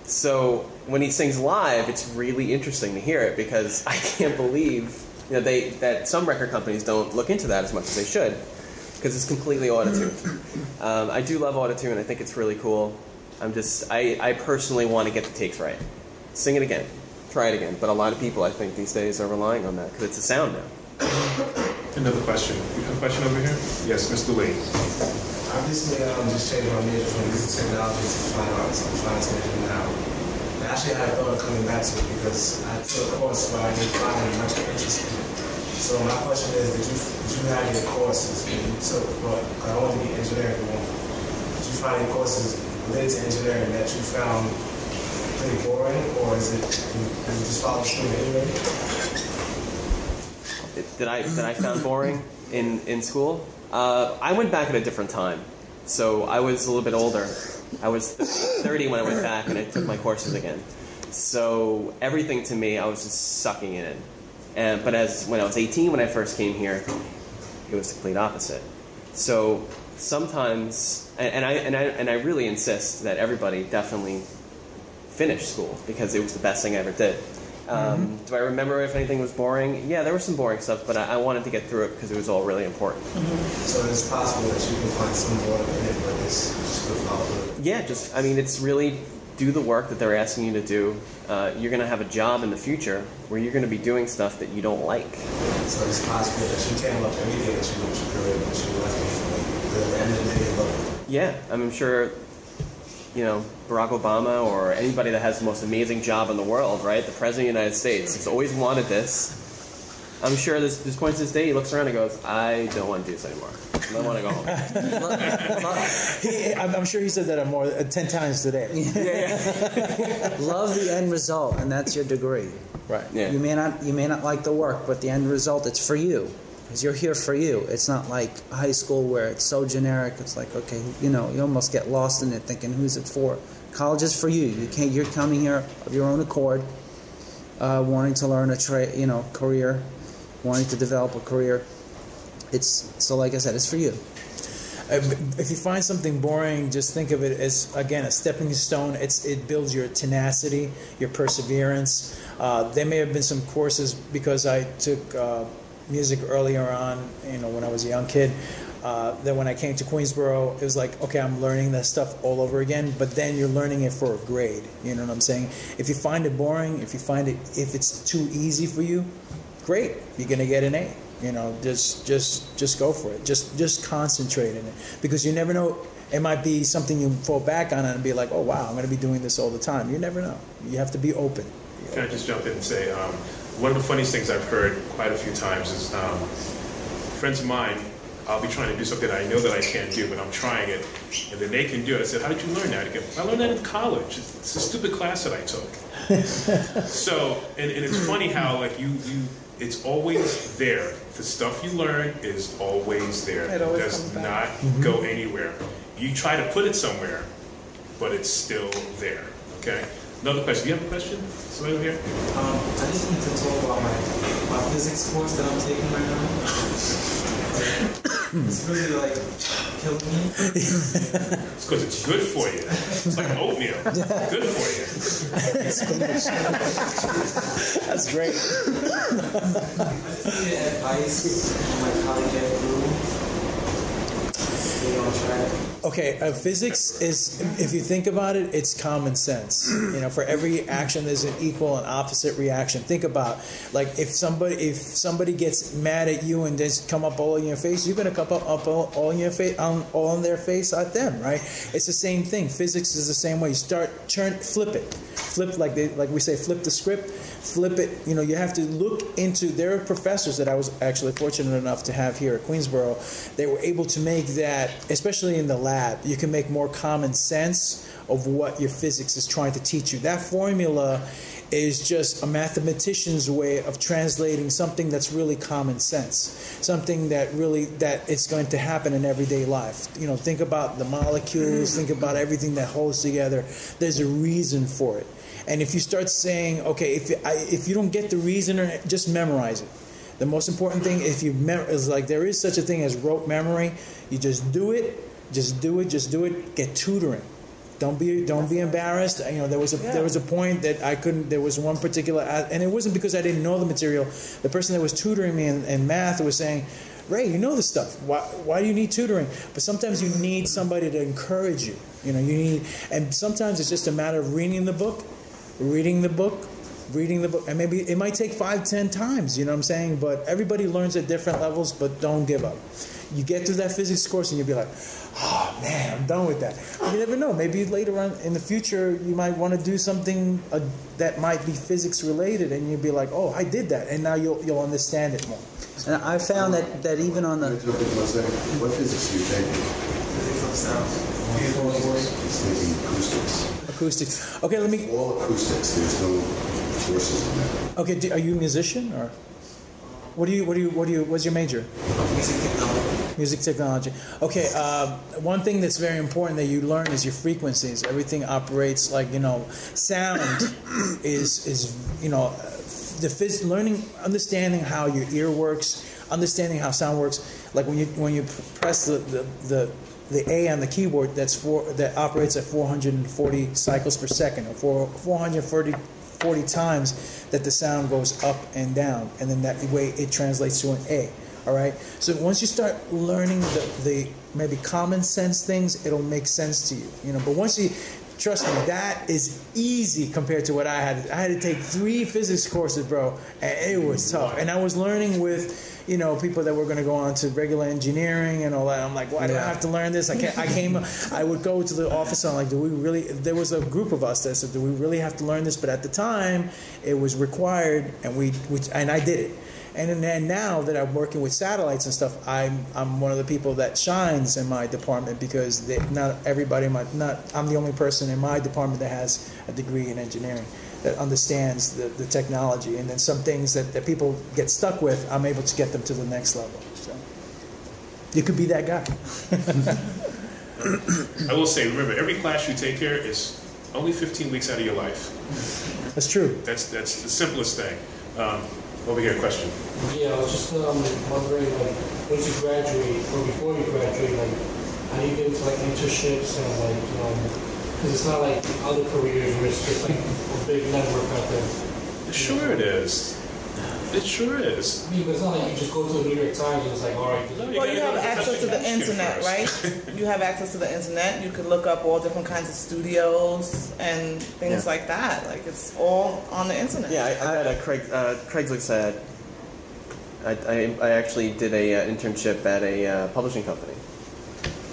So when he sings live, it's really interesting to hear it, because I can't believe that some record companies don't look into that as much as they should, because it's completely auto-tuned. I do love auto-tune. I think it's really cool. I personally want to get the takes right. Sing it again. Try it again. But a lot of people, I think, these days are relying on that because it's a sound now. Another question. You have a question over here? Yes, Mr. Lee. I recently just changed my major from music technology to fine arts. I'm fine major now. And actually, I had thought of coming back to it because I took a course where I didn't find much interest in it. So my question is, did you have any courses that you took? But I wanted to be engineering. Did you find any courses related to engineering that you found pretty boring, or is it you just follow through anyway? That I found boring in school? I went back at a different time. So I was a little bit older. I was 30 when I went back and I took my courses again. So everything to me, I was just sucking it in. But when I was 18, when I first came here, it was the complete opposite. So sometimes, and I really insist that everybody definitely finish school because it was the best thing I ever did. Do I remember if anything was boring? Yeah, there was some boring stuff, but I wanted to get through it because it was all really important. So it's possible that you can find some more in it, but it's just good follow. Yeah, it's really do the work that they're asking you to do. You're going to have a job in the future where you're going to be doing stuff that you don't like. So it's possible that you came up every day that you want your career, but you left it at the end of the day, look. Yeah, I'm sure, Barack Obama or anybody that has the most amazing job in the world, right? The President of the United States has always wanted this. I'm sure there's points this day he looks around and goes, I don't want to do this anymore. I want to go home. I'm sure he said that more 10 times today. Yeah. Love the end result, and that's your degree. Right. Yeah. You may not like the work, but the end result, it's for you. Because you're here for you. It's not like high school where it's so generic. It's like, okay, you almost get lost in it thinking, who's it for? College is for you. You're coming here of your own accord, wanting to learn a career, wanting to develop a career, so like I said, it's for you. If you find something boring, just think of it as, again, a stepping stone. It builds your tenacity, your perseverance. There may have been some courses, because I took music earlier on, when I was a young kid. Then when I came to Queens Borough, it was like, okay, I'm learning that stuff all over again, but then you're learning it for a grade. You know what I'm saying? If you find it boring, if it's too easy for you, great, you're gonna get an A. Just go for it. Just concentrate in it, because you never know. It might be something you fall back on and be like, oh wow, I'm going to be doing this all the time. You never know. You have to be open. Can I just jump in and say, one of the funniest things I've heard quite a few times is friends of mine, I'll be trying to do something I know that I can't do, but I'm trying it, and then they can do it. I said, how did you learn that? Again, I learned that in college. It's a stupid class that I took. So, and it's funny how it's always there. The stuff you learn is always there. It does not go anywhere. You try to put it somewhere, but it's still there. Okay? Another question. Do you have a question? Somebody over here? I just wanted to talk about my physics course that I'm taking right now. It's really killing me. It's because it's good for you. It's like oatmeal. It's good for you. That's great. I just need advice on how to get through. Stay on track. Okay, physics is, if you think about it, it's common sense. For every action, there's an equal and opposite reaction. Think about, if somebody gets mad at you and just come up all in your face, you're gonna come up all in your face, all in their face at them, right? It's the same thing. Physics is the same way. You flip like we say, flip the script, flip it. You have to look into. There are professors that I was actually fortunate enough to have here at Queens Borough. They were able to make that, especially in the lab, you can make more common sense of what your physics is trying to teach you. That formula is just a mathematician's way of translating something that's really common sense, something that it's going to happen in everyday life. Think about the molecules, think about everything that holds together. There's a reason for it. And if you start saying, okay, if you don't get the reason, just memorize it. The most important thing, is there is such a thing as rote memory. You just do it. Just do it. Get tutoring. Don't be embarrassed. There was a point that I couldn't. There was one particular, and it wasn't because I didn't know the material. The person that was tutoring me in math was saying, "Ray, you know this stuff. Why do you need tutoring?" But sometimes you need somebody to encourage you. And sometimes it's just a matter of reading the book, and maybe it might take 5-10 times. You know what I'm saying? But everybody learns at different levels. But don't give up. You get through that physics course and you'll be like, oh man, I'm done with that. You never know. Maybe later on in the future you might want to do something that might be physics related, and you'll be like, oh, I did that, and now you'll understand it more. And I found that even on the... What physics do you take? Physics of sound. Acoustics. Okay, let me... All acoustics. There's no courses in that. Okay, are you a musician or... What's your major? Music technology. Music technology. Okay, one thing that's very important that you learn is your frequencies. Everything operates sound is understanding how your ear works, understanding how sound works. Like when you press the A on the keyboard, that operates at 440 cycles per second, or 440 times that the sound goes up and down, and then that way it translates to an A. All right. So once you start learning the maybe common sense things, it'll make sense to you. But once you trust me, that is easy compared to what I had. I had to take 3 physics courses, bro, and it was tough. And I was learning with people that were going to go on to regular engineering and all that. I'm like, why do I have to learn this? I would go to the office and I'm like, do we really? There was a group of us that said, do we really have to learn this? But at the time, it was required, and I did it. And then now that I'm working with satellites and stuff, I'm one of the people that shines in my department, because I'm the only person in my department that has a degree in engineering, that understands the technology. And then some things that people get stuck with, I'm able to get them to the next level. So you could be that guy. I will say, remember, every class you take here is only 15 weeks out of your life. That's true. That's the simplest thing. Over here, question. Yeah, I was just wondering, like, once you graduate, or before you graduate, like, how do you get into, like, internships and, like, because it's not like other careers where it's just, like, a big network out there. Sure it is. It sure is. I mean, but it's not like you just go to the New York Times and it's like, all right. Well, you have access to the internet, right? You have access to the internet. You can look up all different kinds of studios and things like that. Like, it's all on the internet. Yeah, I had a Craigslist said. I actually did a internship at a publishing company,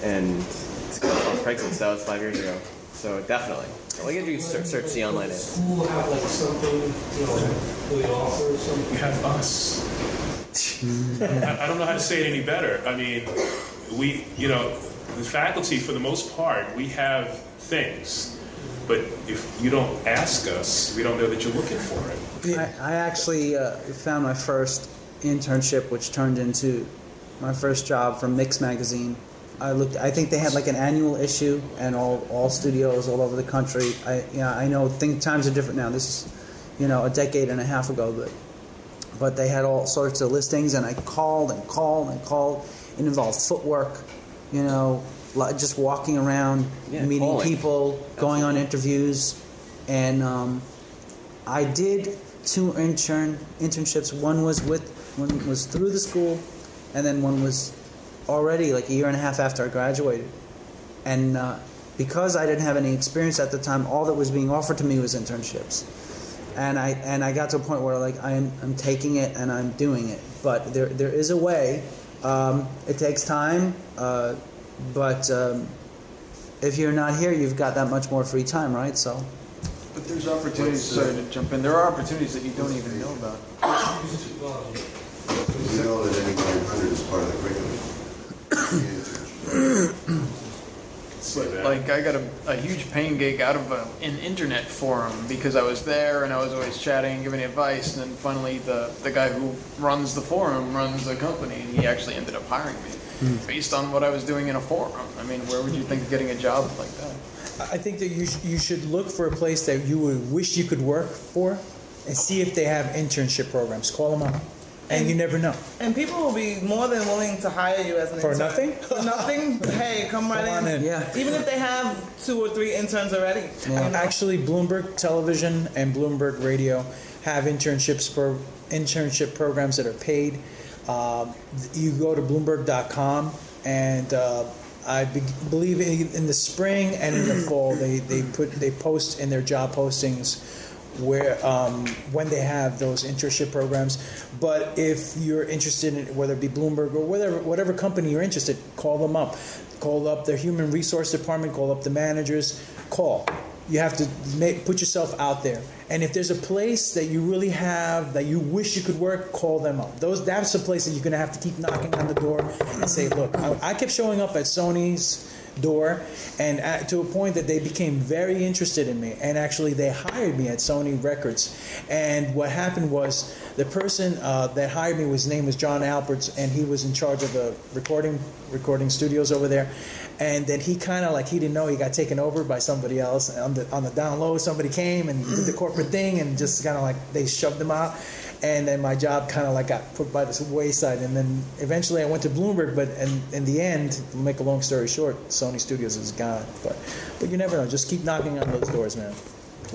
and it's on Craigslist. That was 5 years ago. So definitely. Well, you can search the online ad. School have like something, really offer or something. You have us. I don't know how to say it any better. I mean, the faculty, for the most part, we have things. But if you don't ask us, we don't know that you're looking for it. I actually found my first internship, which turned into my first job from Mix magazine. I think they had like an annual issue, and all studios all over the country. I know times are different now. This is, a decade and a half ago, but they had all sorts of listings, and I called and called and called. It involved footwork, just walking around, meeting people, going on interviews, and I did 2 internships. One was through the school, and then one was already like a year and a half after I graduated. And because I didn't have any experience at the time, all that was being offered to me was internships. And I got to a point where like I'm taking it and I'm doing it. But there is a way. It takes time, but if you're not here, you've got that much more free time, right? So. But there's opportunities. Sorry to jump in. There are opportunities that you don't even know about. You know that anybody 100 is part of the curriculum. Like, I got a huge paying gig out of an internet forum because I was there and I was always chatting, giving advice, and then finally the guy who runs the forum runs a company, and he actually ended up hiring me based on what I was doing in a forum. I mean, where would you think of getting a job like that? I think that you should look for a place that you would wish you could work for and see if they have internship programs. Call them up. And you never know. And people will be more than willing to hire you as an intern. For nothing? For nothing? Hey, come right in. Yeah. Even if they have 2 or 3 interns already. Yeah. Actually, Bloomberg Television and Bloomberg Radio have internship programs that are paid. You go to Bloomberg.com, and I believe in the spring and in the fall they post in their job postings where when they have those internship programs. But if you're interested in whether it be Bloomberg or whatever company you're interested, call them up. Call up their human resource department, call up the managers, call. You have to put yourself out there. And if there's a place that you really have that you wish you could work, call them up. That's a place that you're going to have to keep knocking on the door and say, look, I kept showing up at Sony's door, and to a point that they became very interested in me, and actually they hired me at Sony Records. And what happened was the person that hired me, his name was John Alberts, and he was in charge of the recording studios over there. And then he kind of like, he didn't know he got taken over by somebody else. On the down low, somebody came and did the corporate thing, and just kind of like they shoved him out. And then my job kind of like got put by the wayside. And then eventually I went to Bloomberg, but in the end, to make a long story short, Sony Studios is gone. But you never know. Just keep knocking on those doors, man.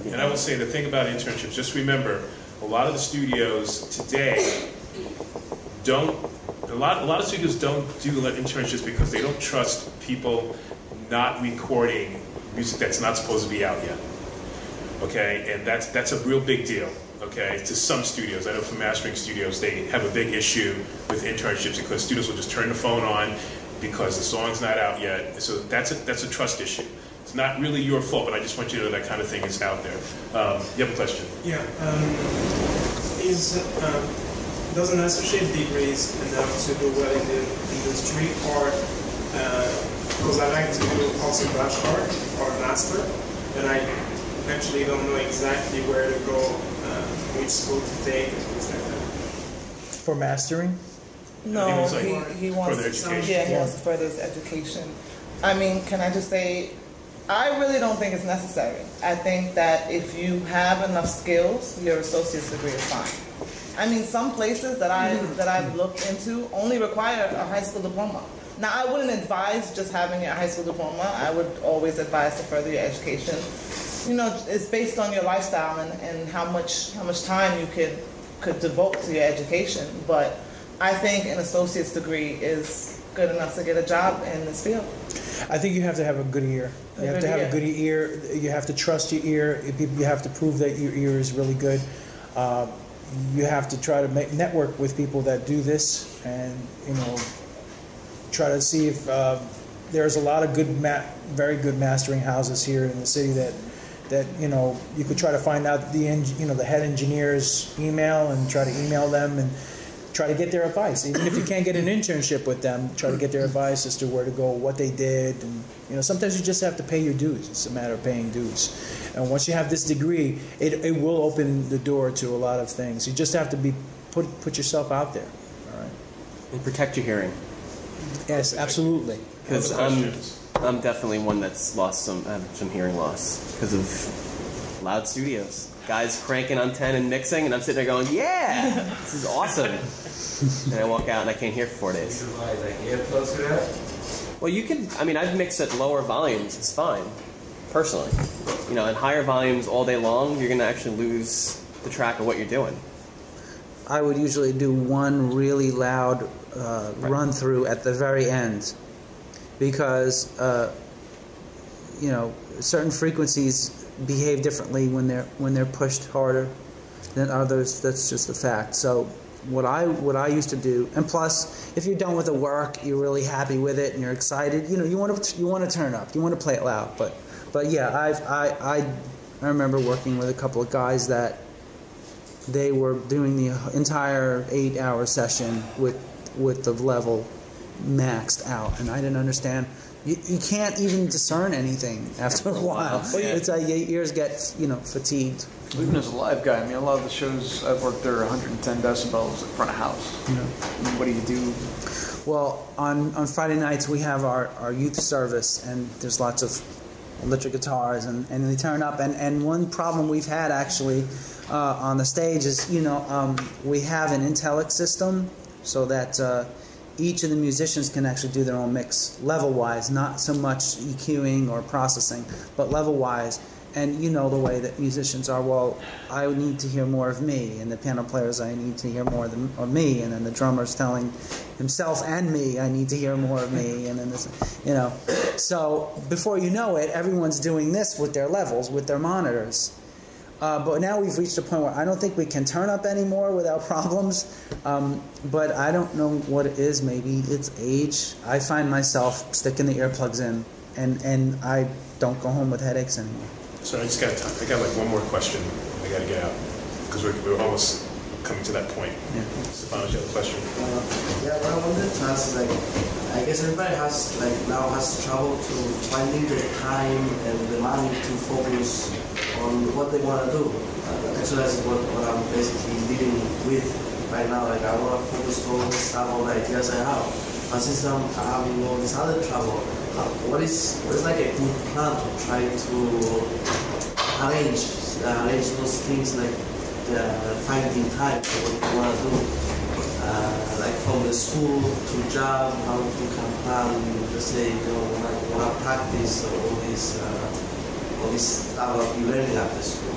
And I would say the thing about internships, just remember, a lot of the studios today a lot of studios don't do internships because they don't trust people not recording music that's not supposed to be out yet. Okay, and that's a real big deal. Okay, to some studios, I know for mastering studios, they have a big issue with internships because studios will just turn the phone on because the song's not out yet. So that's a trust issue. It's not really your fault, but I just want you to know that kind of thing is out there. You have a question? Yeah. Does an associate degree is enough to do well in the industry, or because I like to do also bachelor or master, and I actually don't know exactly where to go, which school to take, and things like that. For mastering? No, he wants further education. Yeah, he wants to further his education. I mean, can I just say, I really don't think it's necessary. I think that if you have enough skills, your associate's degree is fine. I mean, some places that I've looked into only require a high school diploma. Now, I wouldn't advise just having a high school diploma. I would always advise to further your education. You know, it's based on your lifestyle and how much time you could devote to your education. But I think an associate's degree is good enough to get a job in this field. I think you have to have a good ear. You have to have a good ear. You have to trust your ear. You have to prove that your ear is really good. You have to try to network with people that do this, and try to see if there's a lot of very good mastering houses here in the city that you could try to find out the head engineer's email and try to email them and try to get their advice. Even if you can't get an internship with them, try to get their advice as to where to go, what they did, and sometimes you just have to pay your dues. It's a matter of paying dues. And once you have this degree, it will open the door to a lot of things. You just have to put yourself out there. All right. And protect your hearing. Yes, absolutely. Because I'm definitely one that's lost some hearing loss because of loud studios. Guys cranking on 10 and mixing, and I'm sitting there going, yeah, this is awesome. And I walk out and I can't hear for 4 days. You buy like earplugs for that? Well, you can, I've mixed at lower volumes. It's fine, personally. At higher volumes all day long, you're going to actually lose the track of what you're doing. I would usually do one really loud run through at the very end because, certain frequencies behave differently when they're pushed harder than others. That's just a fact. So what I used to do, and plus, if you're done with the work, you're really happy with it, and you're excited. You want to turn up. You want to play it loud. But yeah, I remember working with a couple of guys that they were doing the entire 8-hour session with the level maxed out, and I didn't understand. You can't even discern anything after a while. It's like your ears get fatigued. Even as a live guy, a lot of the shows I've worked there are 110 decibels in front of house. What do you do? Well, on Friday nights we have our youth service, and there's lots of electric guitars, and they turn up. And one problem we've had actually on the stage is we have an Intellect system so that each of the musicians can actually do their own mix level-wise, not so much EQing or processing, but level-wise. And the way that musicians are, well, I need to hear more of me, and the piano players, I need to hear more of me, and then the drummer's telling himself and me, I need to hear more of me, and then this, So before you know it, everyone's doing this with their levels, with their monitors. But now we've reached a point where I don't think we can turn up anymore without problems. But I don't know what it is. Maybe it's age. I find myself sticking the earplugs in, and I don't go home with headaches anymore. So I got like one more question. I got to get out because we're almost coming to that point. Yeah. Stefano, do you have a question? What I wanted to ask is I guess everybody now has trouble to finding the time and the money to focus on what they want to do. Actually, that's what I'm basically dealing with right now. I want to focus on all the ideas I have. But since I'm having all this other trouble, what is like a good plan to try to arrange those things, like finding time for what you want to do, like from the school to job, how to plan. Let's say want to practice all this stuff that you're learning at the school.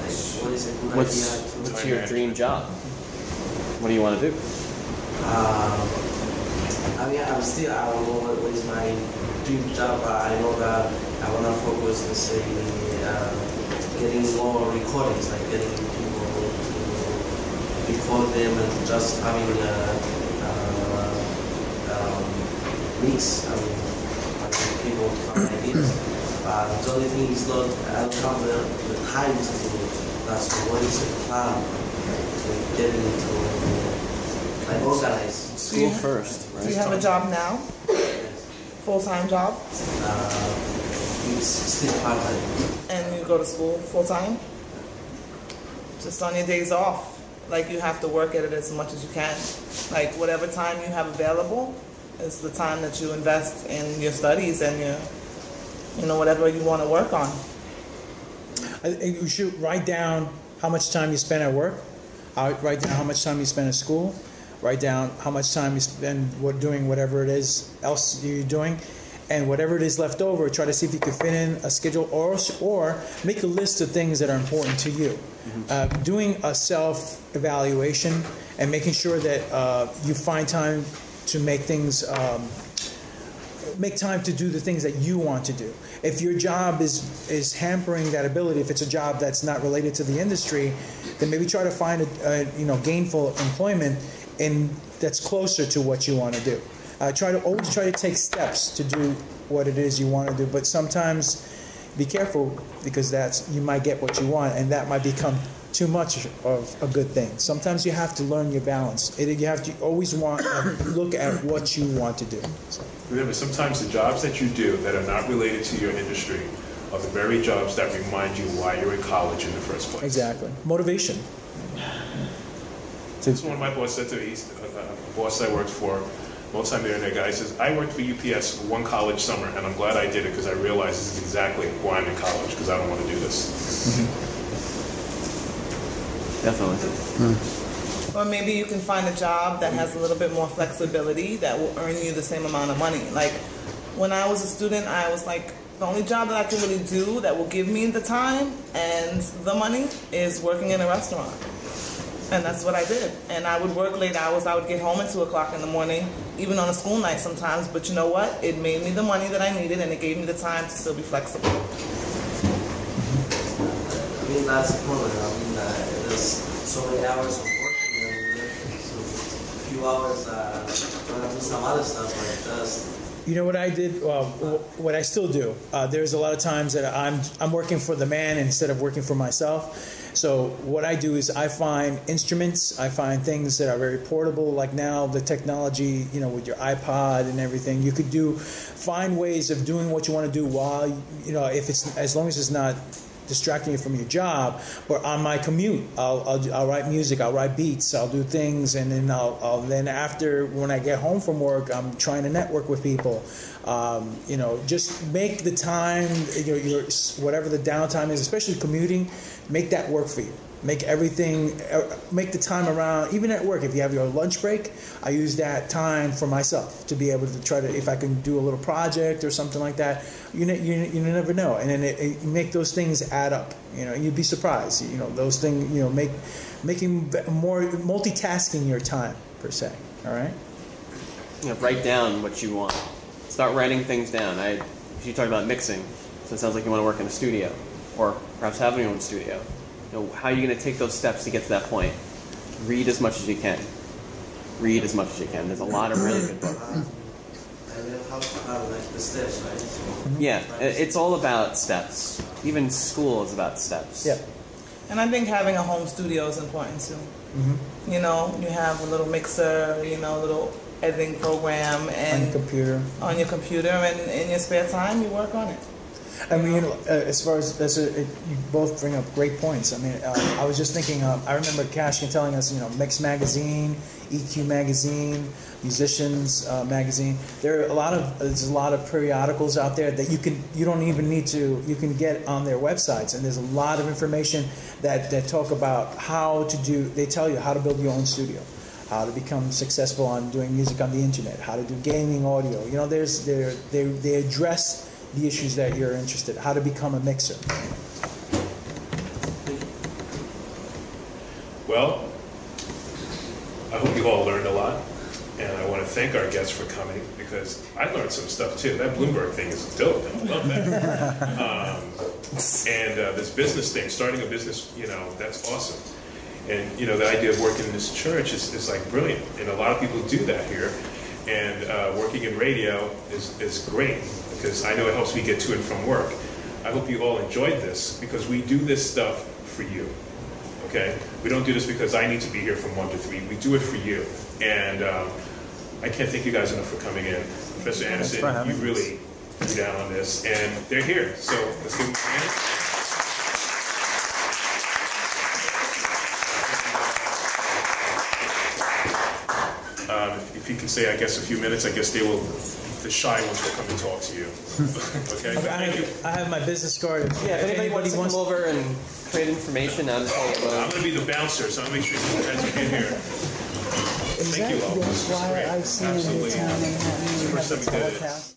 Like, what is a good idea? What's your dream job? What do you want to do? I don't know what is my dream job. I know that I want to focus, let's say, getting more recordings, like getting people to record them and just having a mix. Having people come ideas. But the only thing is I don't have the time to do that. So what is the plan to get into organize? School first, right? Do you have a job now? Full-time job? It's still part-time. And you go to school full-time? Just on your days off. Like, you have to work at it as much as you can. Like, whatever time you have available is the time that you invest in your studies and your, whatever you want to work on. You should write down how much time you spend at work. Write down how much time you spend at school. Write down how much time you spend doing whatever it is else you're doing. And whatever it is left over, try to see if you can fit in a schedule or make a list of things that are important to you. Doing a self-evaluation and making sure that you find time to make things, make time to do the things that you want to do. If your job is hampering that ability, if it's a job that's not related to the industry, then maybe try to find a gainful employment that's closer to what you want to do. Always try to take steps to do what it is you want to do, but sometimes be careful because you might get what you want, and that might become too much of a good thing. Sometimes you have to learn your balance. You have to always look at what you want to do. So. Remember, sometimes the jobs that you do that are not related to your industry are the very jobs that remind you why you're in college in the first place. Exactly. Motivation. That's one of my boss said to me, a boss I worked for, multi-millionaire guy, says, I worked for UPS one college summer, and I'm glad I did it because I realized this is exactly why I'm in college, because I don't want to do this. Definitely. Or maybe you can find a job that has a little bit more flexibility that will earn you the same amount of money. Like, when I was a student, I was like, the only job that I can really do that will give me the time and the money is working in a restaurant. And that's what I did. And I would work late hours. I would get home at 2 o'clock in the morning, even on a school night sometimes. But you know what? It made me the money that I needed, and it gave me the time to still be flexible. I mean, that's the point. There's so many hours of working, and so a few hours when I do some other stuff like this. You know what I did? What I still do. There's a lot of times that I'm working for the man instead of working for myself. So what I do is I find instruments, I find things that are very portable. Like now, the technology, with your iPod and everything, you could find ways of doing what you want to do while, if it's as long as it's not distracting you from your job. But on my commute, I'll write music, I'll write beats, I'll do things, and then I'll then after when I get home from work, I'm trying to network with people. Just make the time, your whatever the downtime is, especially commuting, make that work for you. Make the time around, even at work, if you have your lunch break, I use that time for myself to be able to try to, if I can do a little project or something like that, you never know. And then you make those things add up, you'd be surprised, those things, making more, multitasking your time, per se, all right? Write down what you want. Start writing things down. You talk about mixing, so it sounds like you want to work in a studio, or perhaps having your own studio. How are you going to take those steps to get to that point? Read as much as you can. Read as much as you can. There's a lot of really good books. The steps, right? Yeah, it's all about steps. Even school is about steps. Yeah. And I think having a home studio is important too. Mm-hmm. You have a little mixer, a little editing program, and on your computer, and in your spare time, you work on it. I mean, as far as you both bring up great points. I mean, I was just thinking. I remember Cashkin telling us, Mix Magazine, EQ Magazine, Musicians Magazine. There's a lot of periodicals out there that you don't even need to. You can get on their websites, and there's a lot of information that talk about how to do. They tell you how to build your own studio, how to become successful on doing music on the internet, how to do gaming audio. They address the issues that you're interested in, how to become a mixer. Well, I hope you all learned a lot, and I want to thank our guests for coming, because I learned some stuff too. That Bloomberg thing is dope. I love that. And this business thing, starting a business, that's awesome. And, the idea of working in this church is like brilliant, and a lot of people do that here. And working in radio is great, because I know it helps me get to and from work. I hope you all enjoyed this, because we do this stuff for you, okay? We don't do this because I need to be here from 1 to 3. We do it for you. And I can't thank you guys enough for coming in. Professor Anderson, you really threw down on this, and they're here. So let's give them a hand. If you can say, I guess, a few minutes, I guess they will the shy ones will come and talk to you. Okay? But thank you. I have my business card. Yeah, if anybody wants to come over and create information, I'm going to be the bouncer, so I'll make sure you guys get here. Thank you all. That's why I see in the town in Manhattan, we have the telepath.